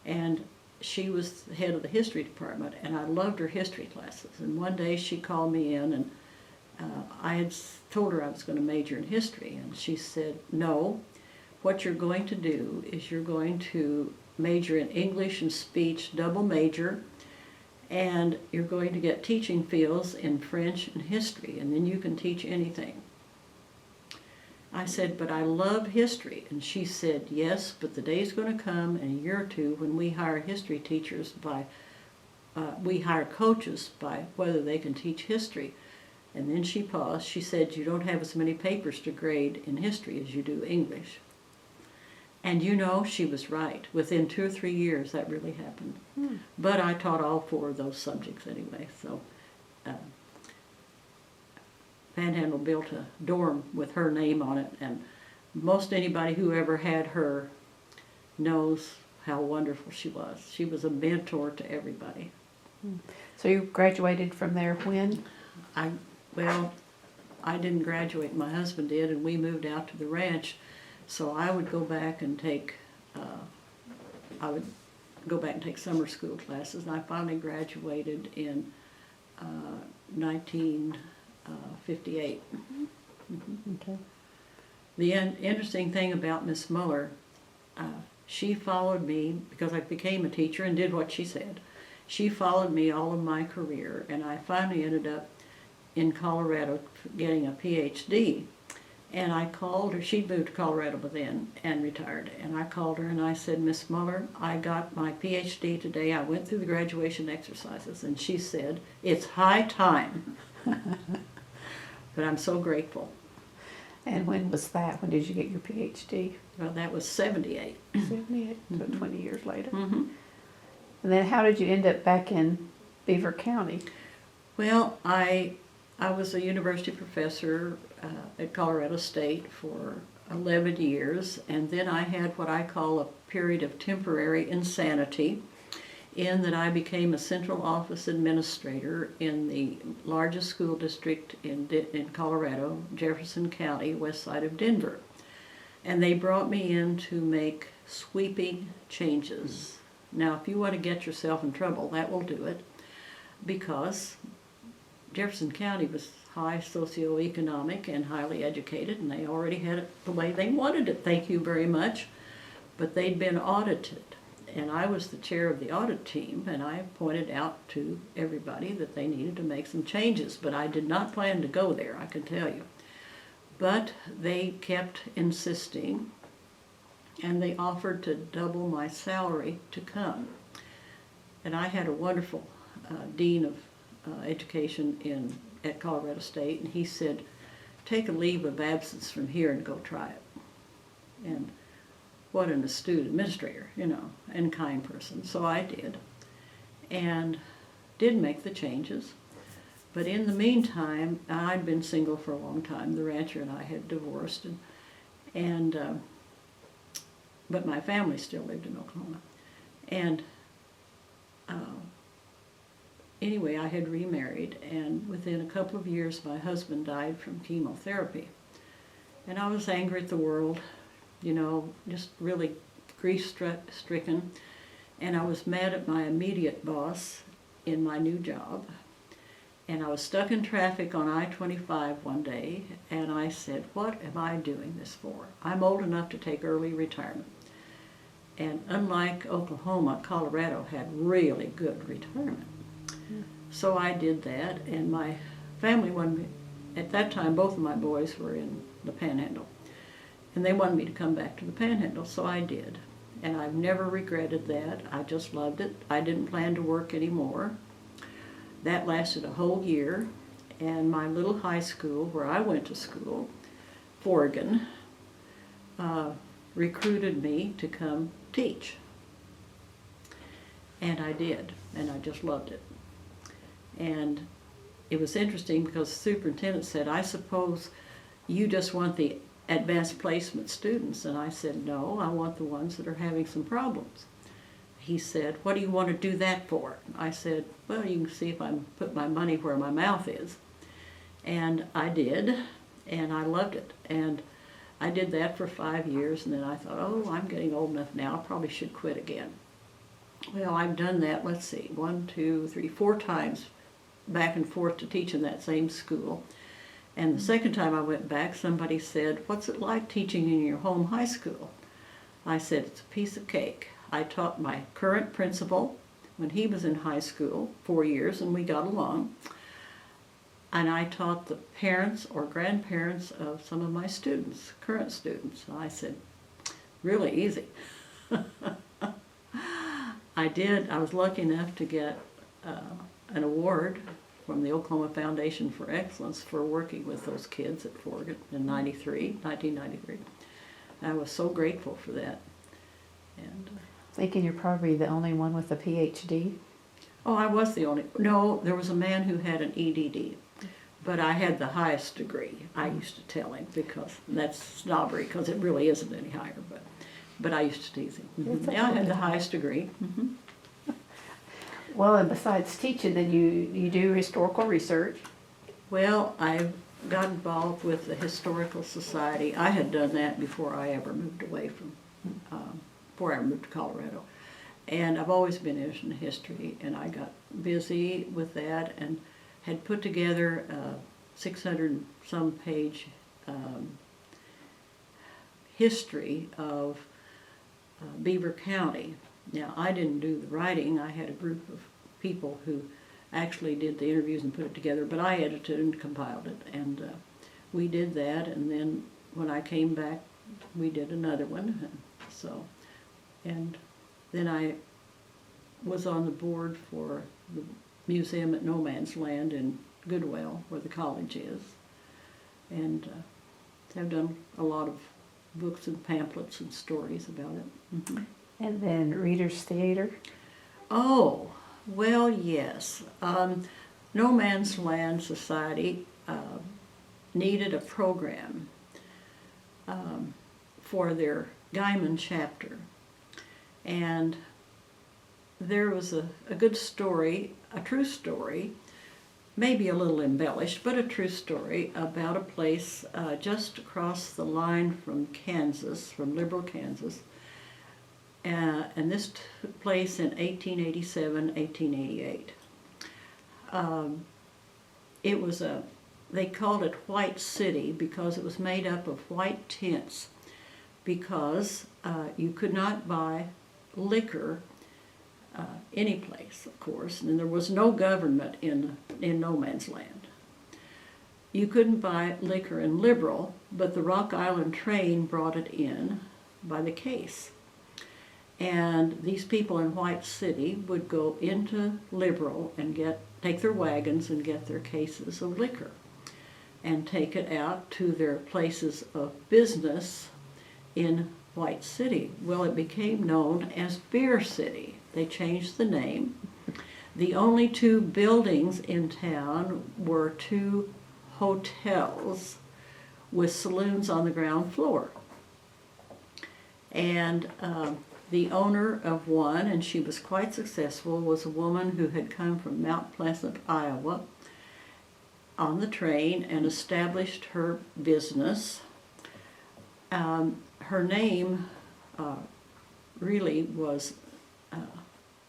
and she was the head of the history department, and I loved her history classes. And one day she called me in, and I had told her I was going to major in history, and she said, no, what you're going to do is you're going to major in English and speech, double major, and you're going to get teaching fields in French and history, and then you can teach anything. I said, but I love history. And she said, yes, but the day's going to come in a year or two when we hire history teachers we hire coaches by whether they can teach history. And then she paused. She said, you don't have as many papers to grade in history as you do English. And you know, she was right. Within 2 or 3 years, that really happened. But I taught all 4 of those subjects anyway. So Panhandle built a dorm with her name on it, and most anybody who ever had her knows how wonderful she was. She was a mentor to everybody. So you graduated from there when? Well, I didn't graduate. My husband did, and we moved out to the ranch. So I would go back and take summer school classes, and I finally graduated in 1958. Okay. The interesting thing about Miss Muller, she followed me because I became a teacher and did what she said. She followed me all of my career, and I finally ended up in Colorado getting a PhD. And I called her. She'd moved to Colorado by then and retired. And I called her and I said, Miss Muller, I got my PhD today. I went through the graduation exercises. And she said, it's high time. But I'm so grateful. And when was that? When did you get your PhD? Well, that was 78. 78, so 20 years later. Mm-hmm. And then how did you end up back in Beaver County? Well, I was a university professor at Colorado State for 11 years, and then I had what I call a period of temporary insanity, in that I became a central office administrator in the largest school district in Colorado, Jefferson County, west side of Denver. And they brought me in to make sweeping changes. Now, if you want to get yourself in trouble, that will do it, because Jefferson County was high socioeconomic and highly educated, and they already had it the way they wanted it, thank you very much. But they'd been audited, and I was the chair of the audit team, and I pointed out to everybody that they needed to make some changes, but I did not plan to go there, I can tell you. But they kept insisting, and they offered to double my salary to come. And I had a wonderful dean of education at Colorado State, and he said, take a leave of absence from here and go try it. And what an astute administrator, and kind person. So I did, and did make the changes. But in the meantime, I'd been single for a long time. The rancher and I had divorced, but my family still lived in Oklahoma. And anyway, I had remarried, and within a couple of years, my husband died from chemotherapy. And I was angry at the world, just really grief-stricken. And I was mad at my immediate boss in my new job. And I was stuck in traffic on I-25 one day, and I said, what am I doing this for? I'm old enough to take early retirement. And unlike Oklahoma, Colorado had really good retirement. So I did that, and my family wanted me, at that time both of my boys were in the Panhandle, and they wanted me to come back to the Panhandle, so I did. And I've never regretted that. I just loved it. I didn't plan to work anymore. That lasted a whole year, and my little high school where I went to school, Oregon, recruited me to come teach. And I did, and I just loved it. And it was interesting because the superintendent said, I suppose you just want the advanced placement students. And I said, no, I want the ones that are having some problems. He said, what do you want to do that for? I said, well, you can see if I put my money where my mouth is. And I did. and I loved it. And I did that for 5 years, and then I thought, oh, I'm getting old enough now, I probably should quit again. Well, I've done that, let's see, 1, 2, 3, 4 times back and forth to teach in that same school. And the second time I went back, somebody said, what's it like teaching in your home high school? I said, it's a piece of cake. I taught my current principal when he was in high school, 4 years, and we got along. And I taught the parents or grandparents of some of my students, current students. And I said, really easy. I was lucky enough to get an award from the Oklahoma Foundation for Excellence for working with those kids at Forgan in 1993. I was so grateful for that. And Thinking you're probably the only one with a PhD. oh, I was the only, no, there was a man who had an EDD, but I had the highest degree. I used to tell him, because that's snobbery, because it really isn't any higher, but I used to tease him. It's Yeah, I had okay. the highest degree. Well, and besides teaching, then you do historical research. Well, I got involved with the Historical Society. I had done that before I ever moved away from, before I moved to Colorado. And I've always been interested in history, and I got busy with that and had put together a 600-some page history of Beaver County. Now, I didn't do the writing. I had a group of people who actually did the interviews and put it together, but I edited and compiled it, and we did that. And then when I came back, we did another one. And then I was on the board for the museum at No Man's Land in Goodwell, where the college is, and I've done a lot of books and pamphlets and stories about it. Mm-hmm. And then Reader's Theater. Oh, well, yes. No Man's Land Society needed a program for their Guyman chapter. And there was a good story, a true story, maybe a little embellished, but a true story about a place just across the line from Kansas, from Liberal, Kansas. And this took place in 1887, 1888. It was they called it White City because it was made up of white tents, because you could not buy liquor any place, of course, and there was no government in No Man's Land. You couldn't buy liquor in Liberal, but the Rock Island train brought it in by the case. And these people in White City would go into Liberal and take their wagons and get their cases of liquor and take it out to their places of business in White City. Well, it became known as Beer City. They changed the name. The only 2 buildings in town were 2 hotels with saloons on the ground floor. And the owner of one, and she was quite successful, was a woman who had come from Mount Pleasant, Iowa, on the train and established her business. Her name really was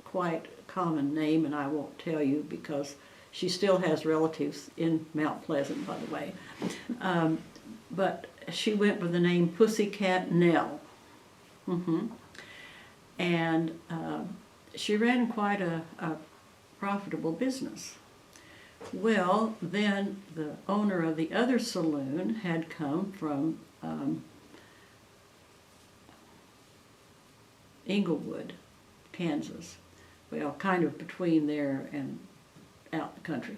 quite a common name, and I won't tell you because she still has relatives in Mount Pleasant, by the way. But she went with the name Pussycat Nell. Mm-hmm. And she ran quite a profitable business. Well, then the owner of the other saloon had come from Englewood, Kansas. Well, kind of between there and out in the country.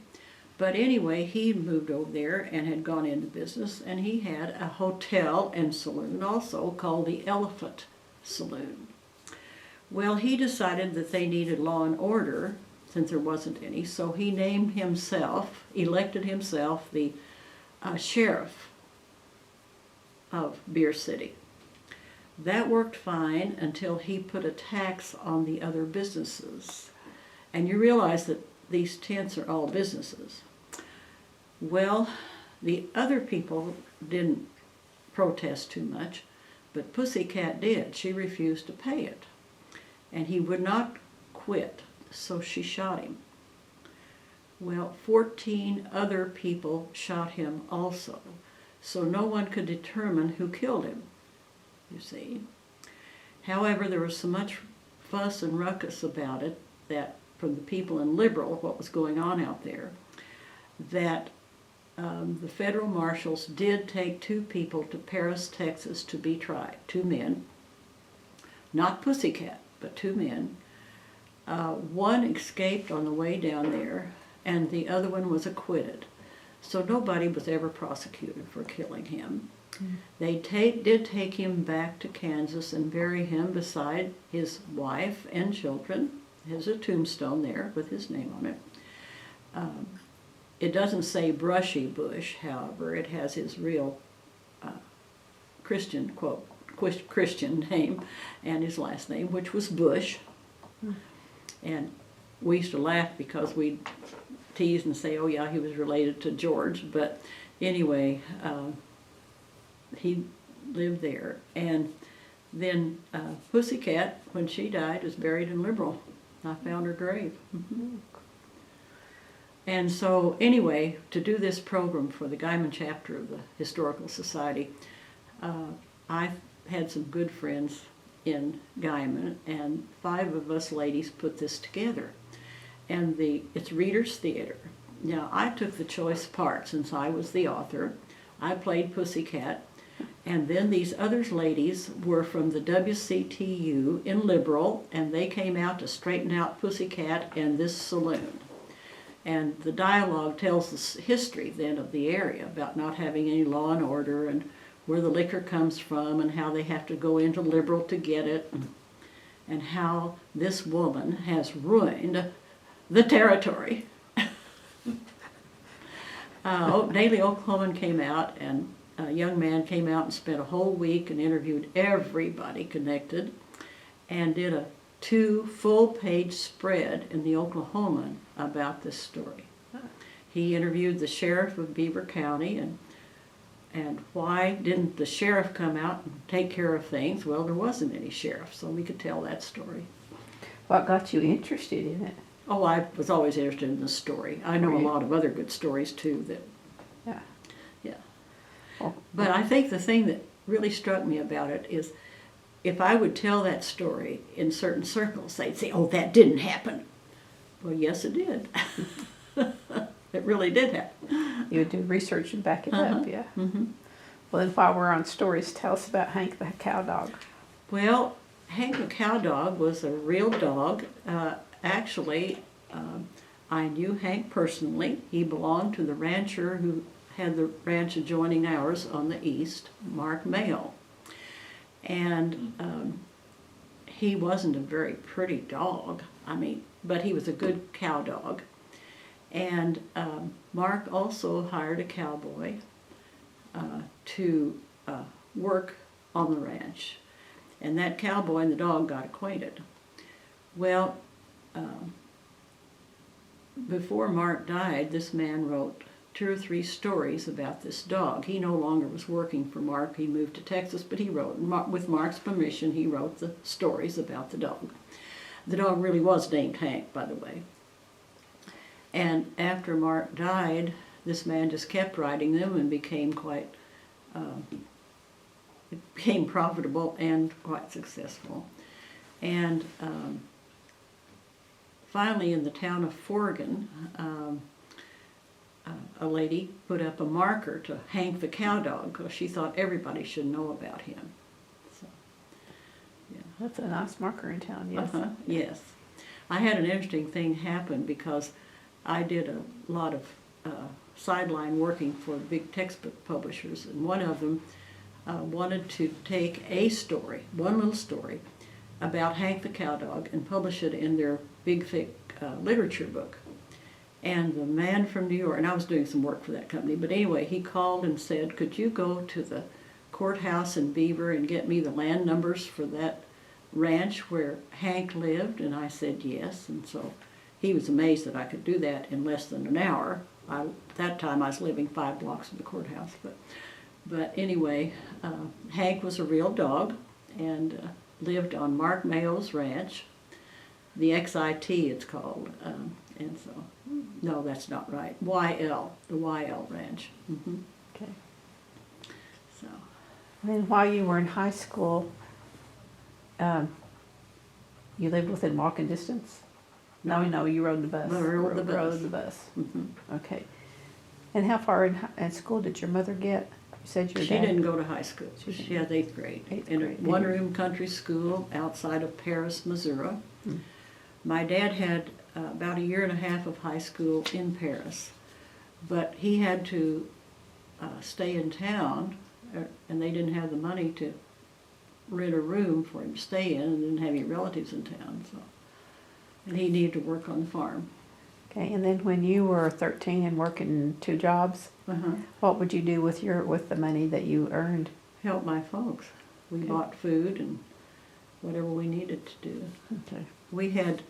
But anyway, he moved over there and had gone into business, and he had a hotel and saloon also called the Elephant Saloon. Well, he decided that they needed law and order, since there wasn't any, so he named himself, elected himself the sheriff of Beer City. That worked fine until he put a tax on the other businesses. And you realize that these tents are all businesses. Well, The other people didn't protest too much, but Pussycat did. She refused to pay it. And he would not quit, so she shot him. Well, 14 other people shot him also, so no one could determine who killed him, you see. However, there was so much fuss and ruckus about it, that from the people in Liberal, what was going on out there, that the federal marshals did take 2 people to Paris, Texas to be tried, 2 men, not Pussycat, but 2 men. One escaped on the way down there, and the other one was acquitted. So nobody was ever prosecuted for killing him. They did take him back to Kansas and bury him beside his wife and children. There's a tombstone there with his name on it. It doesn't say Brushy Bush, however. It has his real Christian, quote, Christian name and his last name, which was Bush. And we used to laugh because we'd tease and say, oh yeah, he was related to George. But anyway, he lived there. And then Pussycat, when she died, was buried in Liberal. I found her grave. And so anyway, to do this program for the Guyman chapter of the Historical Society, I had some good friends in Guyman, and 5 of us ladies put this together. And it's Reader's Theater. Now, I took the choice part since I was the author. I played Pussycat, and then these other ladies were from the WCTU in Liberal, and they came out to straighten out Pussycat and this saloon. And the dialogue tells the history then of the area about not having any law and order, and where the liquor comes from, and how they have to go into Liberal to get it, and how this woman has ruined the territory. Daily Oklahoman came out, and a young man came out and spent a whole week and interviewed everybody connected, and did a 2 full-page spread in the Oklahoman about this story. He interviewed the sheriff of Beaver County, and why didn't the sheriff come out and take care of things? Well, there wasn't any sheriff, so we could tell that story. What got you interested in it? Oh, I was always interested in the story. I know a lot of other good stories too. Yeah. But I think the thing that really struck me about it is, if I would tell that story in certain circles, they'd say, "Oh, that didn't happen." Well, yes, it did. It really did happen. You would do research and back it up, yeah. Well, then while we're on stories, tell us about Hank the cow dog. Well, Hank the cow dog was a real dog. Actually, I knew Hank personally. He belonged to the rancher who had the ranch adjoining ours on the east, Mark Mayo. And he wasn't a very pretty dog, but he was a good cow dog. And Mark also hired a cowboy to work on the ranch. And that cowboy and the dog got acquainted. Well, before Mark died, this man wrote 2 or 3 stories about this dog. He no longer was working for Mark. He moved to Texas, but he wrote, with Mark's permission, he wrote the stories about the dog. The dog really was named Hank, by the way. And after Mark died, this man just kept writing them and became became profitable and quite successful. And finally, in the town of Forgan, a lady put up a marker to Hank the cow dog because she thought everybody should know about him. So, yeah. That's a nice marker in town, yes. Yes. I had an interesting thing happen because I did a lot of sideline working for big textbook publishers, and one of them wanted to take a story, one little story, about Hank the cow dog and publish it in their big, thick literature book. And the man from New York, and I was doing some work for that company, but anyway, he called and said, "Could you go to the courthouse in Beaver and get me the land numbers for that ranch where Hank lived?" And I said yes, and so he was amazed that I could do that in less than an hour. that time I was living 5 blocks from the courthouse. But anyway, Hank was a real dog and lived on Mark Mayo's ranch, the XIT it's called. And so, no, that's not right. YL, the YL ranch. Okay. So. And while you were in high school, you lived within walking distance? No, you rode the bus. I rode the bus. Rode the bus. Mm-hmm. Okay. And how far in school did your mother get? You said your She dad. didn't go to high school. She had 8th grade. In a one-room country school outside of Paris, Missouri. My dad had about a year and a half of high school in Paris, but he had to stay in town, and they didn't have the money to rent a room for him to stay in, and didn't have any relatives in town, so. And he needed to work on the farm. Okay, and then when you were 13 and working 2 jobs, what would you do with the money that you earned? Help my folks. We bought food and whatever we needed to do. Okay. We had,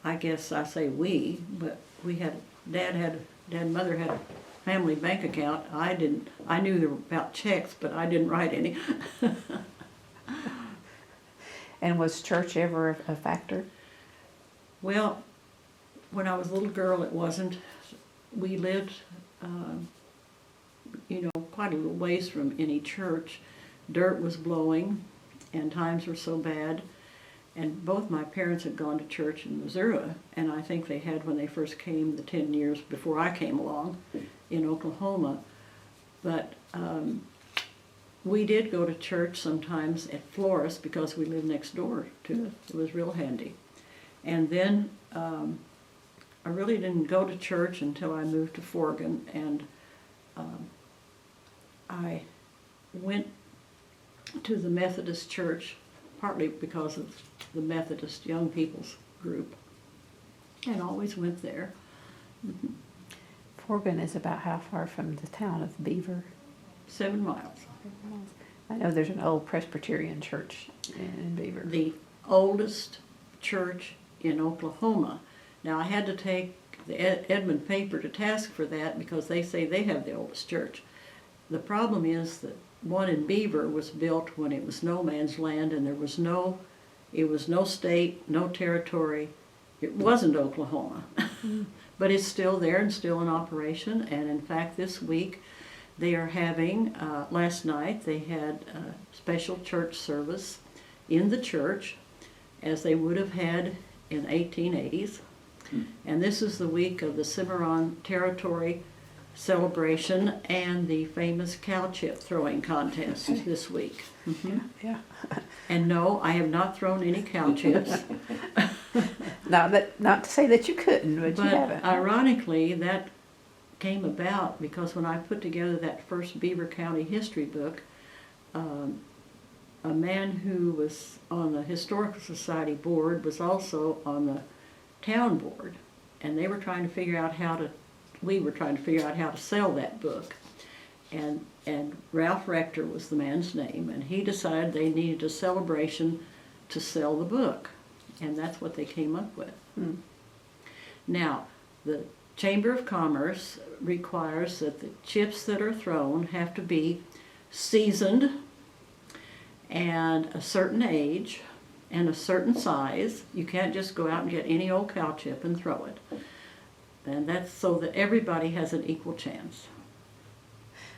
I guess I say we, but we had, Dad and Mother had a family bank account. I knew about checks, but I didn't write any. And was church ever a factor? Well, when I was a little girl, it wasn't. We lived, quite a little ways from any church. Dirt was blowing, and times were so bad. And both my parents had gone to church in Missouri, and I think they had when they first came, the 10 years before I came along, in Oklahoma. But we did go to church sometimes at Flores because we lived next door to it. It was real handy. And then I really didn't go to church until I moved to Forgan, and I went to the Methodist church, partly because of the Methodist young people's group, and always went there. Forgan is about how far from the town of Beaver? 7 miles. I know there's an old Presbyterian church in Beaver. The oldest church in Oklahoma. Now I had to take the Edmond paper to task for that because they say they have the oldest church. The problem is that one in Beaver was built when it was no man's land, and it was no state, no territory. It wasn't Oklahoma. But it's still there and still in operation. And in fact, this week they are having, last night they had a special church service in the church as they would have had in 1880s. And this is the week of the Cimarron Territory celebration and the famous cow chip throwing contest this week. Yeah. And no, I have not thrown any cow chips. Not to say that you couldn't, but you haven't. Ironically, that came about because when I put together that first Beaver County history book, a man who was on the Historical Society board was also on the town board, and they were trying to figure out we were trying to figure out how to sell that book. And Ralph Rector was the man's name, and he decided they needed a celebration to sell the book, and that's what they came up with. Now, the Chamber of Commerce requires that the chips that are thrown have to be seasoned and a certain age and a certain size. You can't just go out and get any old cow chip and throw it. And that's so that everybody has an equal chance.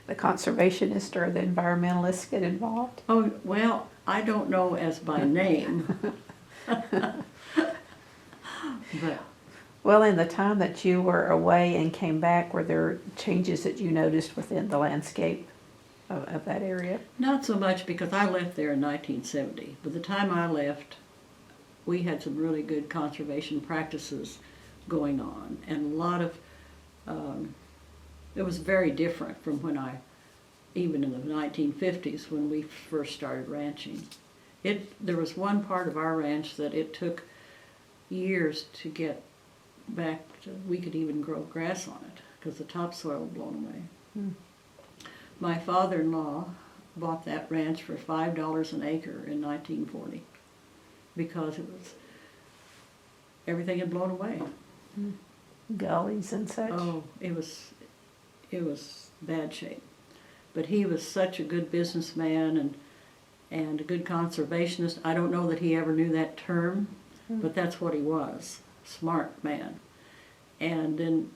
The conservationists or the environmentalists get involved? Oh, well, I don't know as by name. But Well, in the time that you were away and came back, were there changes that you noticed within the landscape of that area? not so much because I left there in 1970. By the time I left, we had some really good conservation practices going on, and a lot of, it was very different from when even in the 1950s when we first started ranching. There was one part of our ranch that it took years to get back to, we could even grow grass on it because the topsoil had blown away. My father-in-law bought that ranch for $5 an acre in 1940 because everything had blown away. Gullies and such. Oh, it was bad shape. But he was such a good businessman and a good conservationist. I don't know that he ever knew that term, but that's what he was, smart man. And then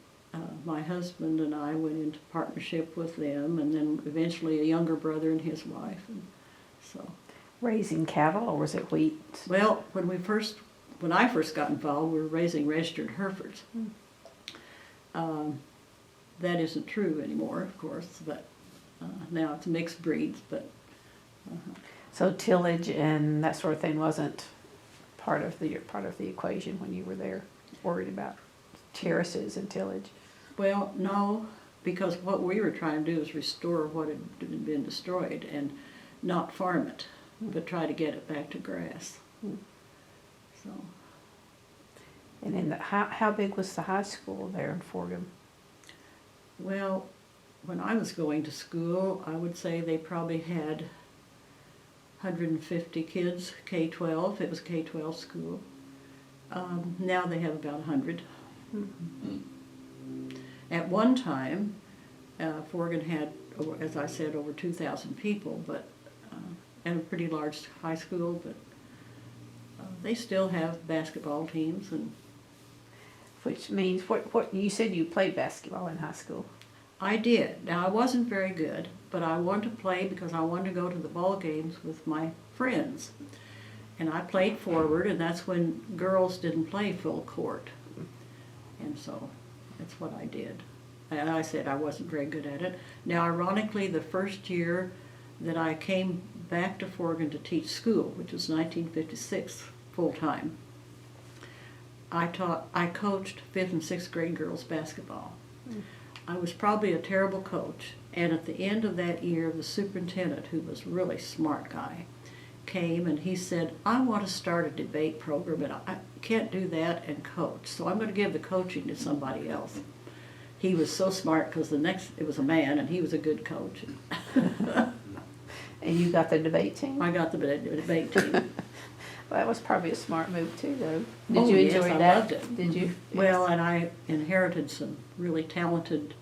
my husband and I went into partnership with them, and then eventually a younger brother and his wife. And so, Raising cattle, or was it wheat? well, when I first got involved, we were raising registered Herefords. That isn't true anymore, of course, but now it's mixed breeds. But So tillage and that sort of thing wasn't part of the equation when you were there, worried about terraces and tillage. well, no, because what we were trying to do is restore what had been destroyed and not farm it, but try to get it back to grass. So, And then how big was the high school there in Finchum? well, when I was going to school, I would say they probably had 150 kids, K-12. It was a K-12 school. Now they have about 100. At one time, Forgan had, as I said, over 2,000 people, but and a pretty large high school. But they still have basketball teams, and Which means, what you said you played basketball in high school. I did. Now I wasn't very good, but I wanted to play because I wanted to go to the ball games with my friends. And I played forward, and that's when girls didn't play full court. And so that's what I did. And I said I wasn't very good at it. Now, ironically, the first year that I came back to Forgan to teach school, which was 1956, full time, I coached 5th and 6th grade girls basketball. I was probably a terrible coach, and at the end of that year, the superintendent, who was a really smart guy, came and he said, I want to start a debate program, and I can't do that and coach, so I'm going to give the coaching to somebody else. He was so smart because it was a man, and he was a good coach. And you got the debate team? I got the debate team. Well, that was probably a smart move too, though. Did Oh, you yes, enjoy I that? loved it. Did you? Well, and I inherited some really talented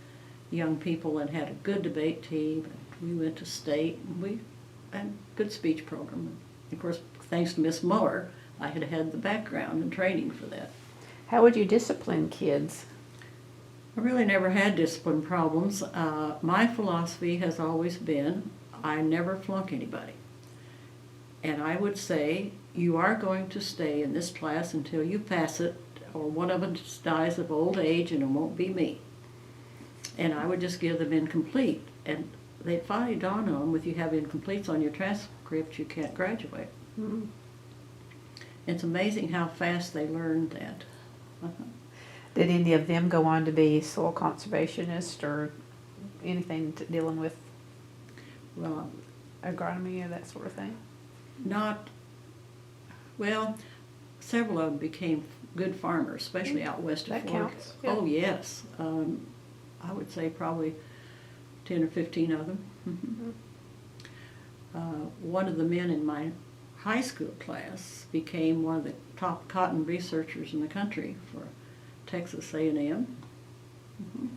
young people and had a good debate team. We went to state, and we had a good speech program. And of course, thanks to Miss Muller, I had the background and training for that. How would you discipline kids? I really never had discipline problems. My philosophy has always been, I never flunk anybody. And I would say, you are going to stay in this class until you pass it, or one of them dies of old age, and it won't be me. And I would just give them incomplete. And they'd finally dawn on them, if you have incompletes on your transcript, you can't graduate. Mm-hmm. It's amazing how fast they learned that. Did any of them go on to be soil conservationists or anything dealing with Well, agronomy or that sort of thing? Well, several of them became good farmers, especially out west of That Florida. counts, yeah. Oh, yes. I would say probably 10 or 15 of them. One of the men in my high school class became one of the top cotton researchers in the country for Texas A&M.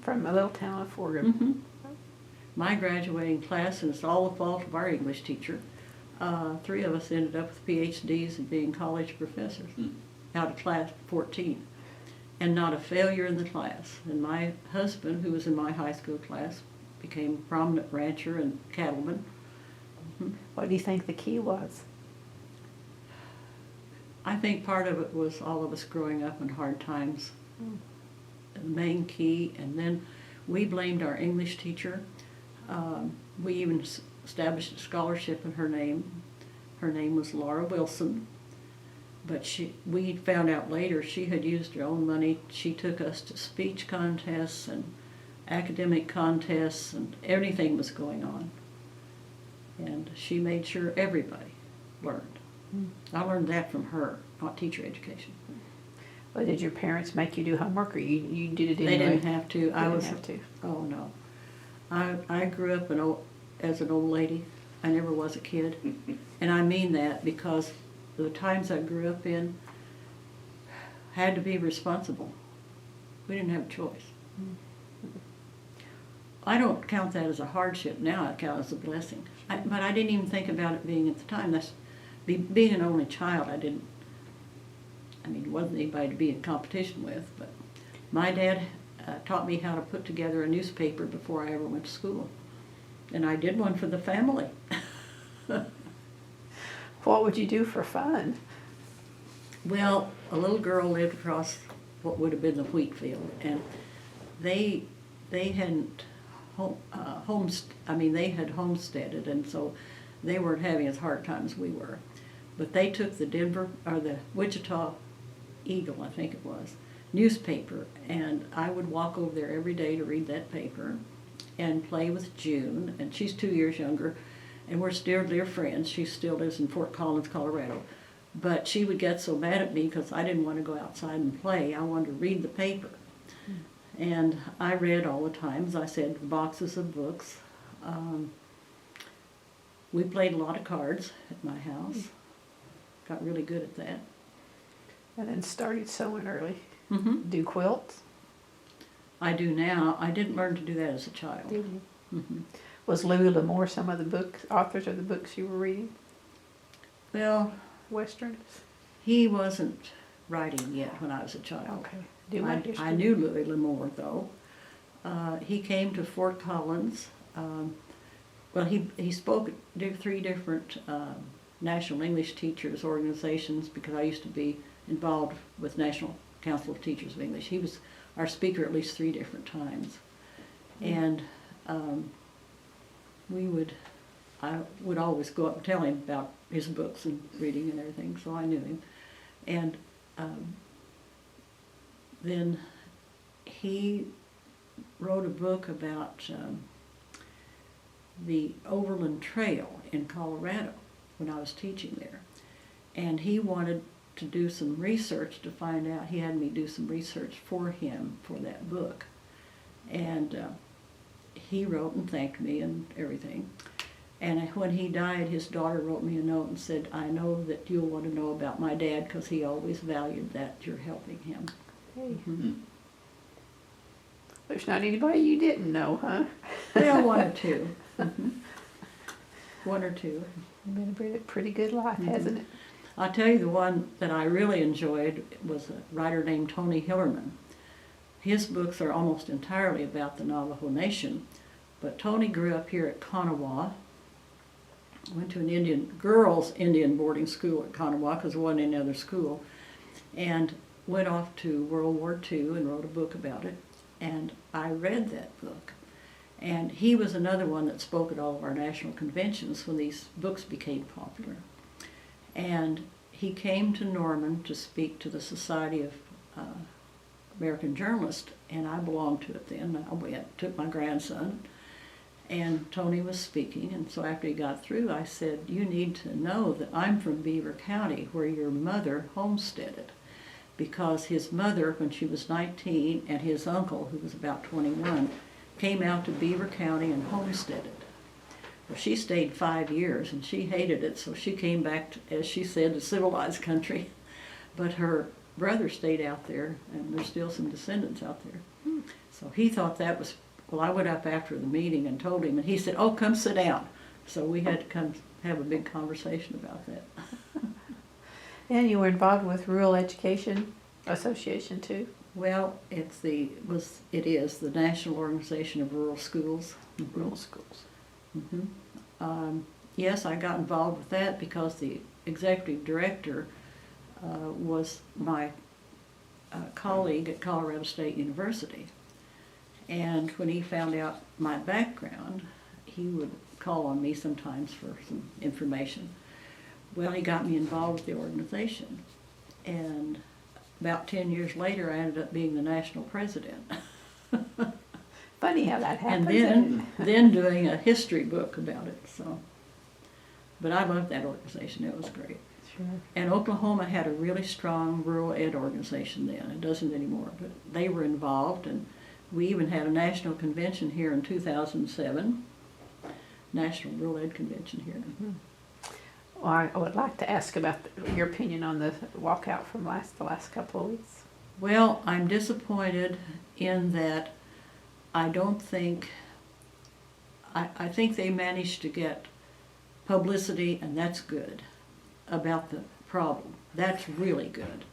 From a little town of Finchum. My graduating class, and it's all the fault of our English teacher, 3 of us ended up with PhDs and being college professors out of class 14, and not a failure in the class. And my husband, who was in my high school class, became a prominent rancher and cattleman. What do you think the key was? I think part of it was all of us growing up in hard times. The main key, and then we blamed our English teacher. We even established a scholarship in her name. Her name was Laura Wilson, but we found out later she had used her own money. She took us to speech contests and academic contests, and everything was going on. And she made sure everybody learned. I learned that from her, not teacher education. Well, did your parents make you do homework, or you did it They anyway? didn't have to. They didn't have to. Oh, no. I grew up as an old lady. I never was a kid. And I mean that because the times I grew up in had to be responsible. We didn't have a choice. I don't count that as a hardship now, I count it as a blessing. But I didn't even think about it being at the time. Being an only child, it wasn't anybody to be in competition with, but my dad taught me how to put together a newspaper before I ever went to school. And I did one for the family. What would you do for fun? Well, a little girl lived across what would have been the wheat field, and they hadn't they had homesteaded, and so they weren't having as hard time as we were. But they took the Wichita Eagle, I think it was, newspaper, and I would walk over there every day to read that paper and play with June, and she's 2 years younger, and we're still dear friends. She still lives in Fort Collins, Colorado. But she would get so mad at me because I didn't want to go outside and play. I wanted to read the paper. And I read all the time, as I said, boxes of books. We played a lot of cards at my house. Got really good at that. And then started sewing early. Mm-hmm. Do quilts? I do now. I didn't learn to do that as a child. Did you? Mm-hmm. Was Louis L'Amour some of the authors of the books you were reading? Well, Westerns? he wasn't writing yet when I was a child. Okay. Do my history. I knew Louis L'Amour, though. He came to Fort Collins. He spoke at 3 different National English Teachers organizations because I used to be involved with National Council of Teachers of English. He was our speaker at least 3 different times. And I would always go up and tell him about his books and reading and everything, so I knew him. And then he wrote a book about the Overland Trail in Colorado when I was teaching there. And he wanted to do some research to find out. He had me do some research for him for that book. And he wrote and thanked me and everything. And when he died, his daughter wrote me a note and said, I know that you'll want to know about my dad because he always valued that you're helping him. Hey. Mm-hmm. There's not anybody you didn't know, huh? Well, 1 or 2. Mm-hmm. 1 or 2. It's been a pretty good life, hasn't it? I'll tell you the one that I really enjoyed was a writer named Tony Hillerman. His books are almost entirely about the Navajo Nation, but Tony grew up here at Kanawha, went to an girls' Indian boarding school at Kanawha because there wasn't any other school, and went off to World War II and wrote a book about it. And I read that book. And he was another one that spoke at all of our national conventions when these books became popular. And he came to Norman to speak to the Society of American Journalists, and I belonged to it then. I went, took my grandson, and Tony was speaking, and so after he got through, I said, you need to know that I'm from Beaver County, where your mother homesteaded, because his mother, when she was 19, and his uncle, who was about 21, came out to Beaver County and homesteaded. Well, she stayed 5 years, and she hated it, so she came back, to, as she said, to civilized country. But her brother stayed out there, and there's still some descendants out there. So he thought that was, well, I went up after the meeting and told him, and he said, oh, come sit down. So we had to come have a big conversation about that. And you were involved with Rural Education Association too? Well, it is the National Organization of Rural Schools. Mm-hmm. Rural schools. Mm-hmm. Yes, I got involved with that because the executive director was my colleague at Colorado State University. And when he found out my background, he would call on me sometimes for some information. Well, he got me involved with the organization. And about 10 years later, I ended up being the national president. Funny how that happens. And then doing a history book about it. So, but I loved that organization. It was great. Sure. And Oklahoma had a really strong rural ed organization then. It doesn't anymore, but they were involved, and we even had a national convention here in 2007, National Rural Ed Convention here. Mm-hmm. Well, I would like to ask about your opinion on the walkout from the last couple of weeks. Well, I'm disappointed in that I don't think, I think they managed to get publicity, and that's good, about the problem. That's really good.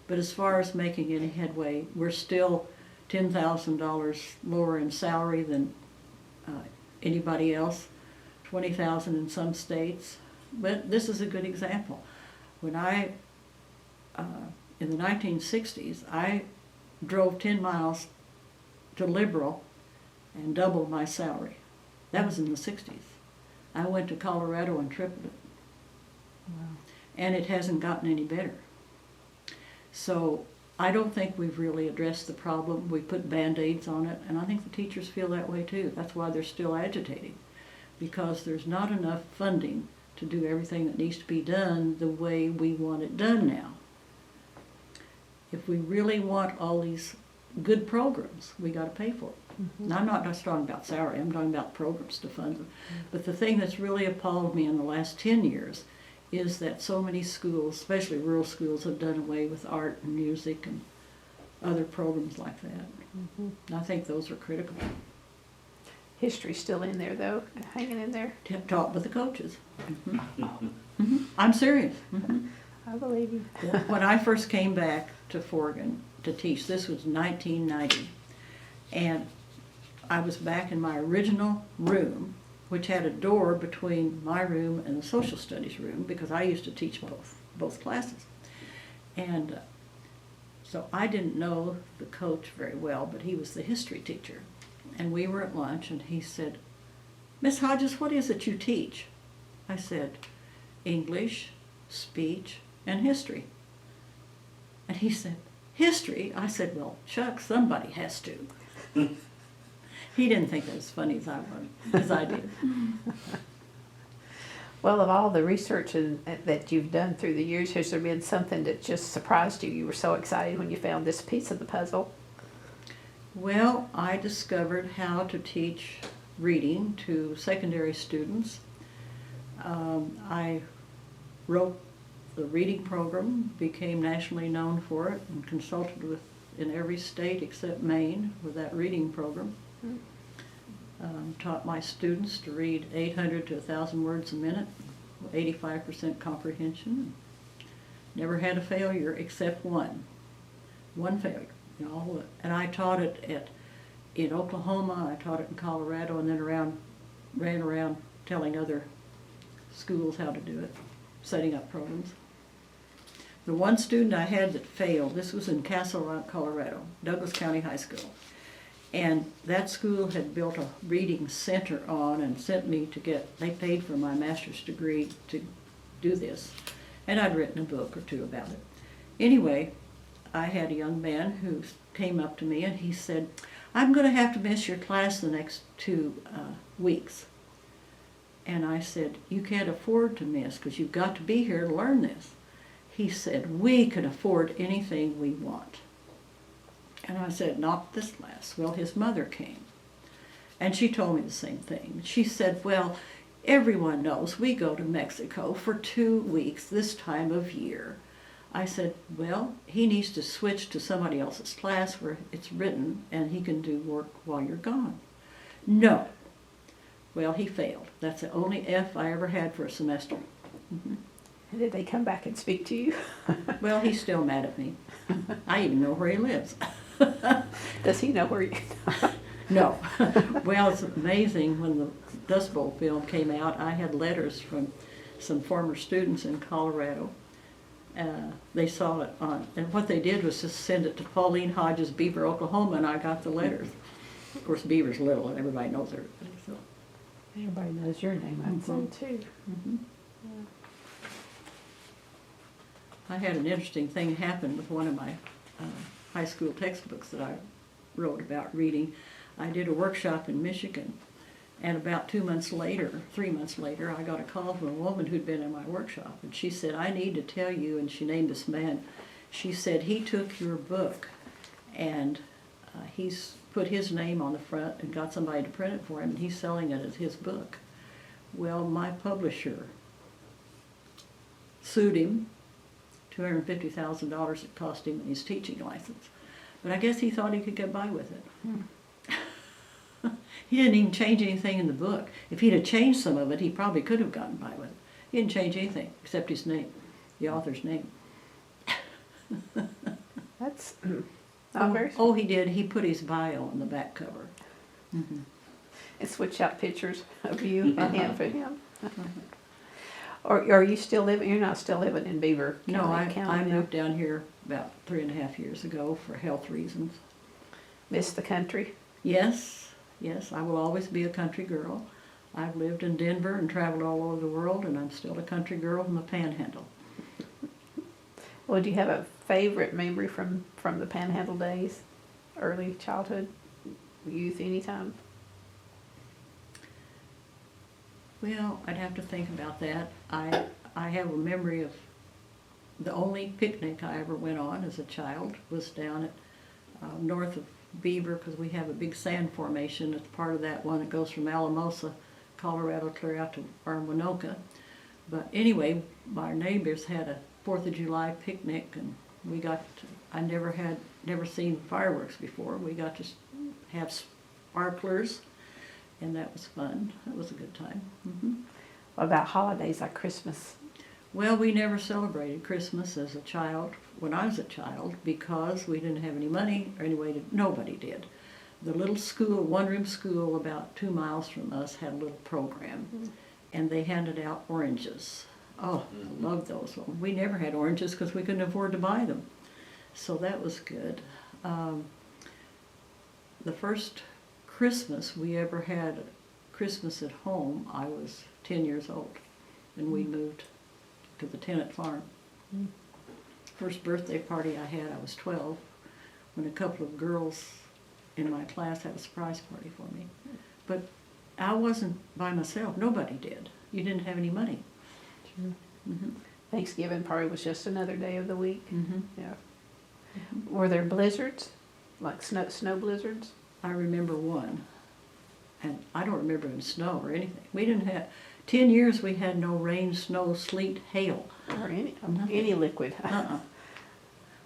But as far as making any headway, we're still $10,000 lower in salary than anybody else, $20,000 in some states. But this is a good example. When in the 1960s, I drove 10 miles to Liberal and doubled my salary. That was in the 60s. I went to Colorado and tripled it. Wow. And it hasn't gotten any better. So I don't think we've really addressed the problem. We put Band-Aids on it, and I think the teachers feel that way too. That's why they're still agitating, because there's not enough funding to do everything that needs to be done the way we want it done now. If we really want all these good programs, we got to pay for it. Mm-hmm. And I'm not just talking about salary, I'm talking about programs to fund them. But the thing that's really appalled me in the last 10 years is that so many schools, especially rural schools, have done away with art and music and other programs like that. Mm-hmm. And I think those are critical. History's still in there, though, hanging in there. Taught with the coaches. I'm serious. I believe you. When I first came back to Forgan to teach, this was 1990, and I was back in my original room, which had a door between my room and the social studies room, because I used to teach both classes. And so I didn't know the coach very well, but he was the history teacher. And we were at lunch, and he said, "Miss Hodges, what is it you teach?" I said, "English, speech, and history." And he said, "History?" I said, "Well, shucks, somebody has to." He didn't think that as funny as I did. Well, of all the research that you've done through the years, has there been something that just surprised you? You were so excited when you found this piece of the puzzle. Well, I discovered how to teach reading to secondary students. I wrote the reading program, became nationally known for it, and consulted in every state except Maine with that reading program. Taught my students to read 800 to 1,000 words a minute, 85% comprehension. Never had a failure except one failure. And I taught it in Oklahoma, I taught it in Colorado, and then ran around telling other schools how to do it, setting up programs. The one student I had that failed, this was in Castle Rock, Colorado, Douglas County High School. And that school had built a reading center on and sent me they paid for my master's degree to do this. And I'd written a book or two about it. Anyway, I had a young man who came up to me and he said, "I'm going to have to miss your class the next 2 weeks. And I said, "You can't afford to miss, because you've got to be here to learn this." He said, "We can afford anything we want." And I said, "Not this class." Well, his mother came, and she told me the same thing. She said, "Well, everyone knows we go to Mexico for 2 weeks this time of year." I said, "Well, he needs to switch to somebody else's class where it's written and he can do work while you're gone." No. Well, he failed. That's the only F I ever had for a semester. And did they come back and speak to you? Well, he's still mad at me. I even know where he lives. Does he know where you... No. Well, it's amazing, when the Dust Bowl film came out, I had letters from some former students in Colorado. They saw it and what they did was just send it to Pauline Hodges, Beaver, Oklahoma, and I got the letters. Of course, Beaver's little, and everybody knows everybody. So. Everybody knows your name, I'd say, too. Yeah. I had an interesting thing happen with one of my high school textbooks that I wrote about reading. I did a workshop in Michigan, and about 3 months later, I got a call from a woman who'd been in my workshop, and she said, "I need to tell you," and she named this man. She said, "He took your book, and he's put his name on the front and got somebody to print it for him, and he's selling it as his book." Well, my publisher sued him $250,000 it cost him in his teaching license. But I guess he thought he could get by with it. He didn't even change anything in the book. If he'd have changed some of it, he probably could have gotten by with it. He didn't change anything except his name, the author's name. That's not very. Oh, he did. He put his bio on the back cover. Mm-hmm. And switch out pictures of you and him for him. Or are you still living? You're not still living in Beaver County? No, I County now? moved down here about 3.5 years ago for health reasons. Miss the country? Yes, yes, I will always be a country girl. I've lived in Denver and traveled all over the world, and I'm still a country girl from the Panhandle. Well, do you have a favorite memory from the Panhandle days, early childhood, youth, anytime? Well, I'd have to think about that. I have a memory of the only picnic I ever went on as a child was down at north of Beaver, because we have a big sand formation. It's part of that one that goes from Alamosa, Colorado, clear out to Winoka. But anyway, our neighbors had a 4th of July picnic, and we got to, I never seen fireworks before. We got to have sparklers, and that was fun. That was a good time. Mm-hmm. What about holidays like Christmas? Well, we never celebrated Christmas as a child, when I was a child, because we didn't have any money, or anyway, nobody did. The little school, one-room school about 2 miles from us, had a little program, and they handed out oranges. Oh, I loved those. Well, we never had oranges because we couldn't afford to buy them. So that was good. The first Christmas we ever had Christmas at home, I was 10 years old, and we moved to the tenant farm. First birthday party I had, I was 12, when a couple of girls in my class had a surprise party for me. But I wasn't by myself. Nobody did. You didn't have any money. Sure. Mm-hmm. Thanksgiving probably was just another day of the week. Mm-hmm. Yeah. Were there blizzards, like snow blizzards? I remember one, and I don't remember any snow or anything. We didn't have, 10 years we had no rain, snow, sleet, hail. Or any Nothing. liquid? Uh-uh.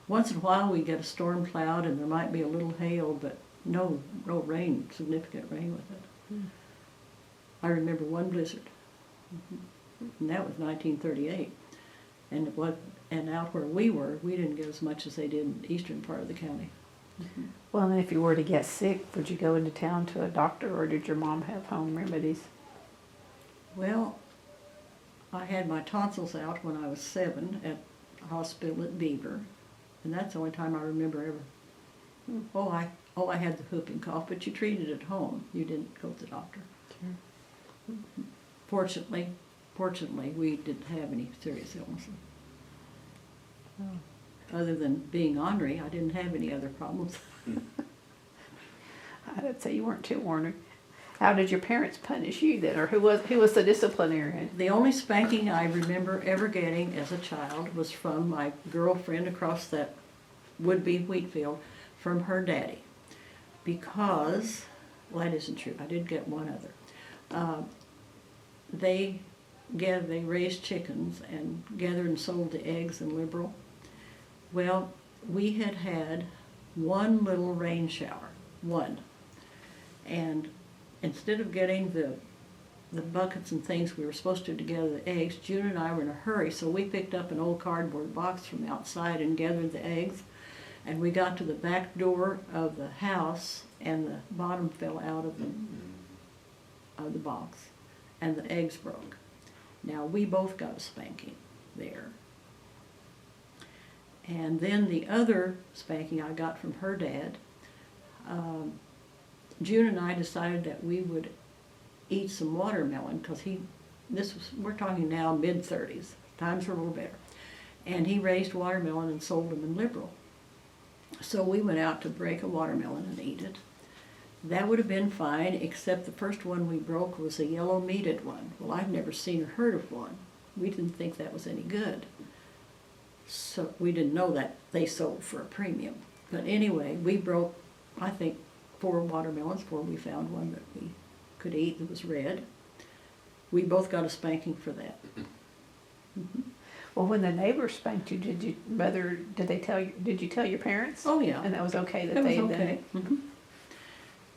Once in a while we get a storm cloud and there might be a little hail, but no rain, significant rain with it. I remember one blizzard, and that was 1938. And out where we were, we didn't get as much as they did in the eastern part of the county. Well, and if you were to get sick, would you go into town to a doctor, or did your mom have home remedies? Well, I had my tonsils out when I was 7 at a hospital at Beaver, and that's the only time I remember ever. I had the whooping cough, but you treated it at home. You didn't go to the doctor. Sure. Fortunately, we didn't have any serious illnesses. Other than being ornery, I didn't have any other problems. I'd say you weren't too ornery. How did your parents punish you then, or who was the disciplinarian? The only spanking I remember ever getting as a child was from my girlfriend across that would-be wheat field, from her daddy. Because, well, that isn't true. I did get one other. They raised chickens and gathered and sold the eggs in Liberal. Well, we had one little rain shower, one. And instead of getting the buckets and things we were supposed to gather the eggs, June and I were in a hurry, so we picked up an old cardboard box from outside and gathered the eggs. And we got to the back door of the house, and the bottom fell out of the box, and the eggs broke. Now, we both got a spanking there. And then the other spanking I got from her dad, June and I decided that we would eat some watermelon, because we're talking now mid-30s, times were a little better. And he raised watermelon and sold them in Liberal. So we went out to break a watermelon and eat it. That would have been fine, except the first one we broke was a yellow meated one. Well, I've never seen or heard of one. We didn't think that was any good. So we didn't know that they sold for a premium. But anyway, we broke, I think, 4 watermelons before we found one that we could eat that was red. We both got a spanking for that. Well, when the neighbors spanked you, did you tell your parents? Oh, yeah. And that was okay that It was they had done okay.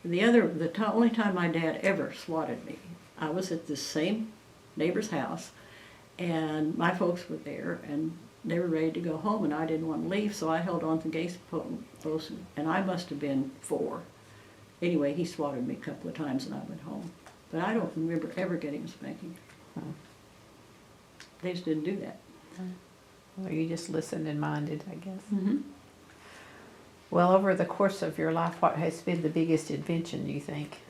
it? Only time my dad ever swatted me, I was at this same neighbor's house, and my folks were there, and they were ready to go home, and I didn't want to leave, so I held on to the gate post, and I must have been 4. Anyway, he swatted me a couple of times, and I went home. But I don't remember ever getting a spanking. They just didn't do that. Well, you just listened and minded, I guess. Mm-hmm. Well, over the course of your life, what has been the biggest invention, you think?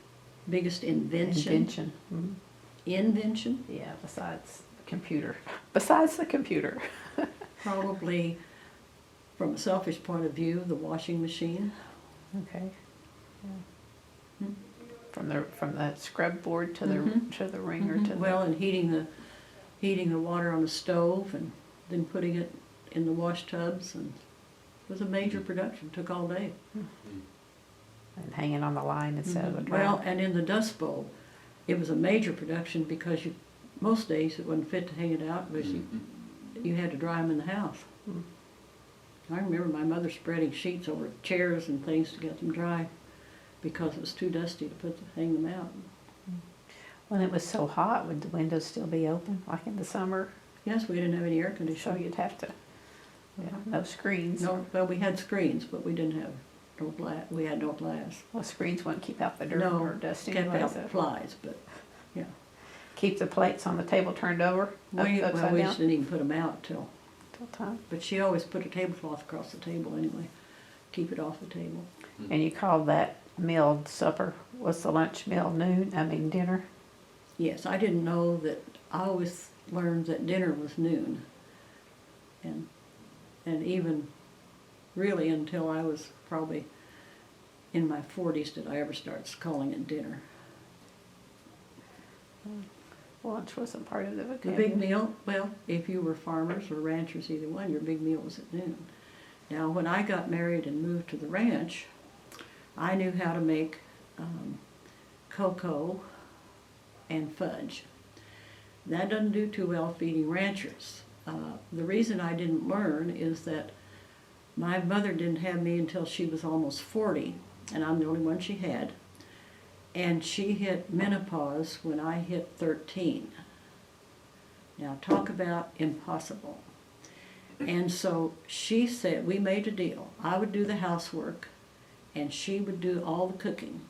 Biggest invention? Invention. Mhm. Invention? Yeah, besides the computer. Besides the computer. Probably, from a selfish point of view, the washing machine. Okay. Yeah. Hmm. From the scrub board to the Mhm. to the wringer to Well, and heating the water on the stove and then putting it in the wash tubs, and it was a major production. Took all day. and hanging on the line instead of a drum. Well, and in the Dust Bowl, it was a major production because most days it wasn't fit to hang it out because you had to dry them in the house. Mm. I remember my mother spreading sheets over chairs and things to get them dry because it was too dusty to hang them out. When it was so hot, would the windows still be open, like in the summer? Yes, we didn't have any air So conditioning. you'd have to, no screens. No, well, we had screens, but we didn't have no glass. We had no glass. Well, screens wouldn't keep out the dirt No, or dust kept anyway. out So flies, but yeah. keep the plates on the table turned over, We upside just down. didn't even put them out till Time. But she always put a tablecloth across the table anyway, keep it off the table. And you called that meal supper. Was the lunch meal dinner? Yes, I didn't know that, I always learned that dinner was noon. And even really until I was probably in my 40s did I ever start calling it dinner. Lunch wasn't part of the The vocabulary. big meal, well, if you were farmers or ranchers, either one, your big meal was at noon. Now, when I got married and moved to the ranch, I knew how to make cocoa and fudge. That doesn't do too well feeding ranchers. The reason I didn't learn is that my mother didn't have me until she was almost 40, and I'm the only one she had. And she hit menopause when I hit 13. Now talk about impossible. And so she said, we made a deal. I would do the housework and she would do all the cooking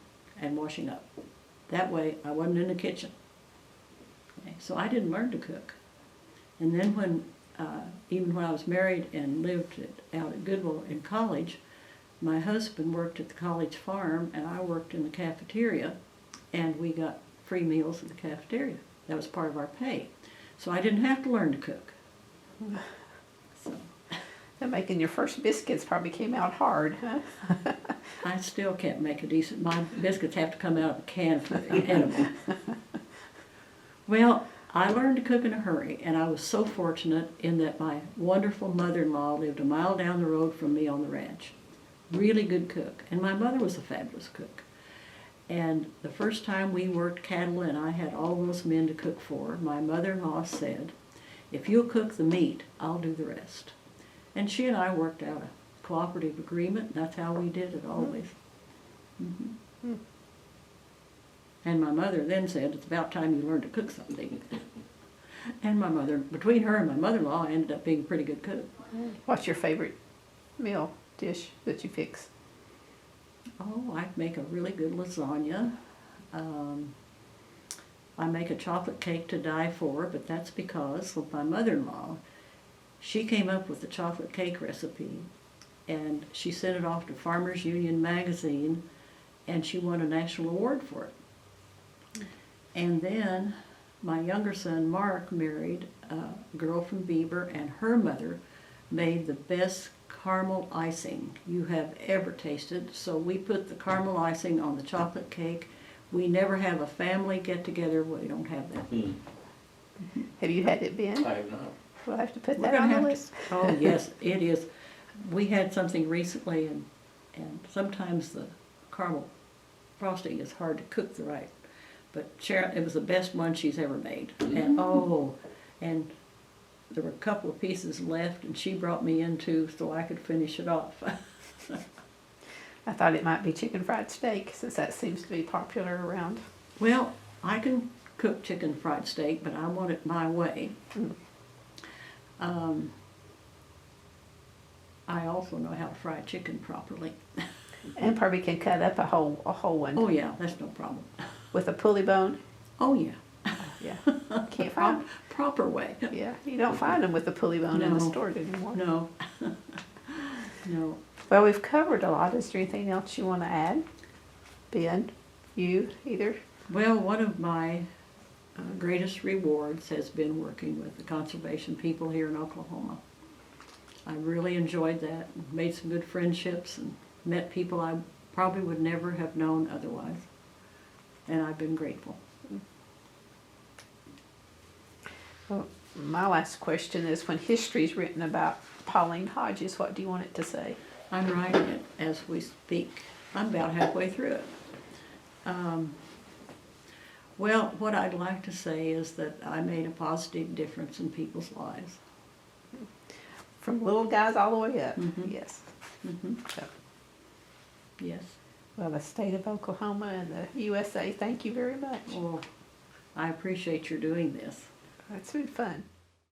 and washing up. That way I wasn't in the kitchen. Okay, so I didn't learn to cook. And then even when I was married and lived out at Goodwill in college, my husband worked at the college farm and I worked in the cafeteria, and we got free meals at the cafeteria. That was part of our pay. So I didn't have to learn to cook. So And making your first biscuits probably came out hard, huh? I still can't make a decent, my biscuits have to come out of a can for edible. Well, I learned to cook in a hurry, and I was so fortunate in that my wonderful mother-in-law lived a mile down the road from me on the ranch. Really good cook, and my mother was a fabulous cook. And the first time we worked cattle and I had all those men to cook for, my mother-in-law said, if you'll cook the meat, I'll do the rest. And she and I worked out a cooperative agreement, and that's how we did it always. Mm-hmm. And my mother then said, it's about time you learned to cook something. And my mother, between her and my mother-in-law, I ended up being a pretty good cook. What's your favorite meal dish that you fix? Oh, I make a really good lasagna. I make a chocolate cake to die for, but that's because of my mother-in-law. She came up with the chocolate cake recipe, and she sent it off to Farmers Union magazine, and she won a national award for it. And then my younger son, Mark, married a girl from Beaver, and her mother made the best caramel icing you have ever tasted. So we put the caramel icing on the chocolate cake. We never have a family get-together where we don't have that. Have you had it, Ben? I have not. We'll have to put We're that on gonna the have list. to. Oh, yes, it is. We had something recently, and sometimes the caramel frosting is hard to cook the right. But Sharon, it was the best one she's ever made. And and there were a couple of pieces left, and she brought me in two so I could finish it off. I thought it might be chicken fried steak, since that seems to be popular around. Well, I can cook chicken fried steak, but I want it my way. I also know how to fry chicken properly. And probably can cut up a whole one. Oh yeah, that's no problem. With a pulley bone. Oh yeah, Yeah, can't find. proper way. Yeah, you don't find them with the pulley bone in the No. store anymore. No, no. Well, we've covered a lot. Is there anything else you want to add? Ben, you, either? Well, one of my greatest rewards has been working with the conservation people here in Oklahoma. I really enjoyed that, made some good friendships, and met people I probably would never have known otherwise. And I've been grateful. Well, my last question is, when history is written about Pauline Hodges, what do you want it to say? I'm writing it as we speak. I'm about halfway through it. Well, what I'd like to say is that I made a positive difference in people's lives. From little guys all the way up. Mhm. Yes. So, Yes. well, the state of Oklahoma and the USA, thank you very much. Well, I appreciate your doing this. It's been fun.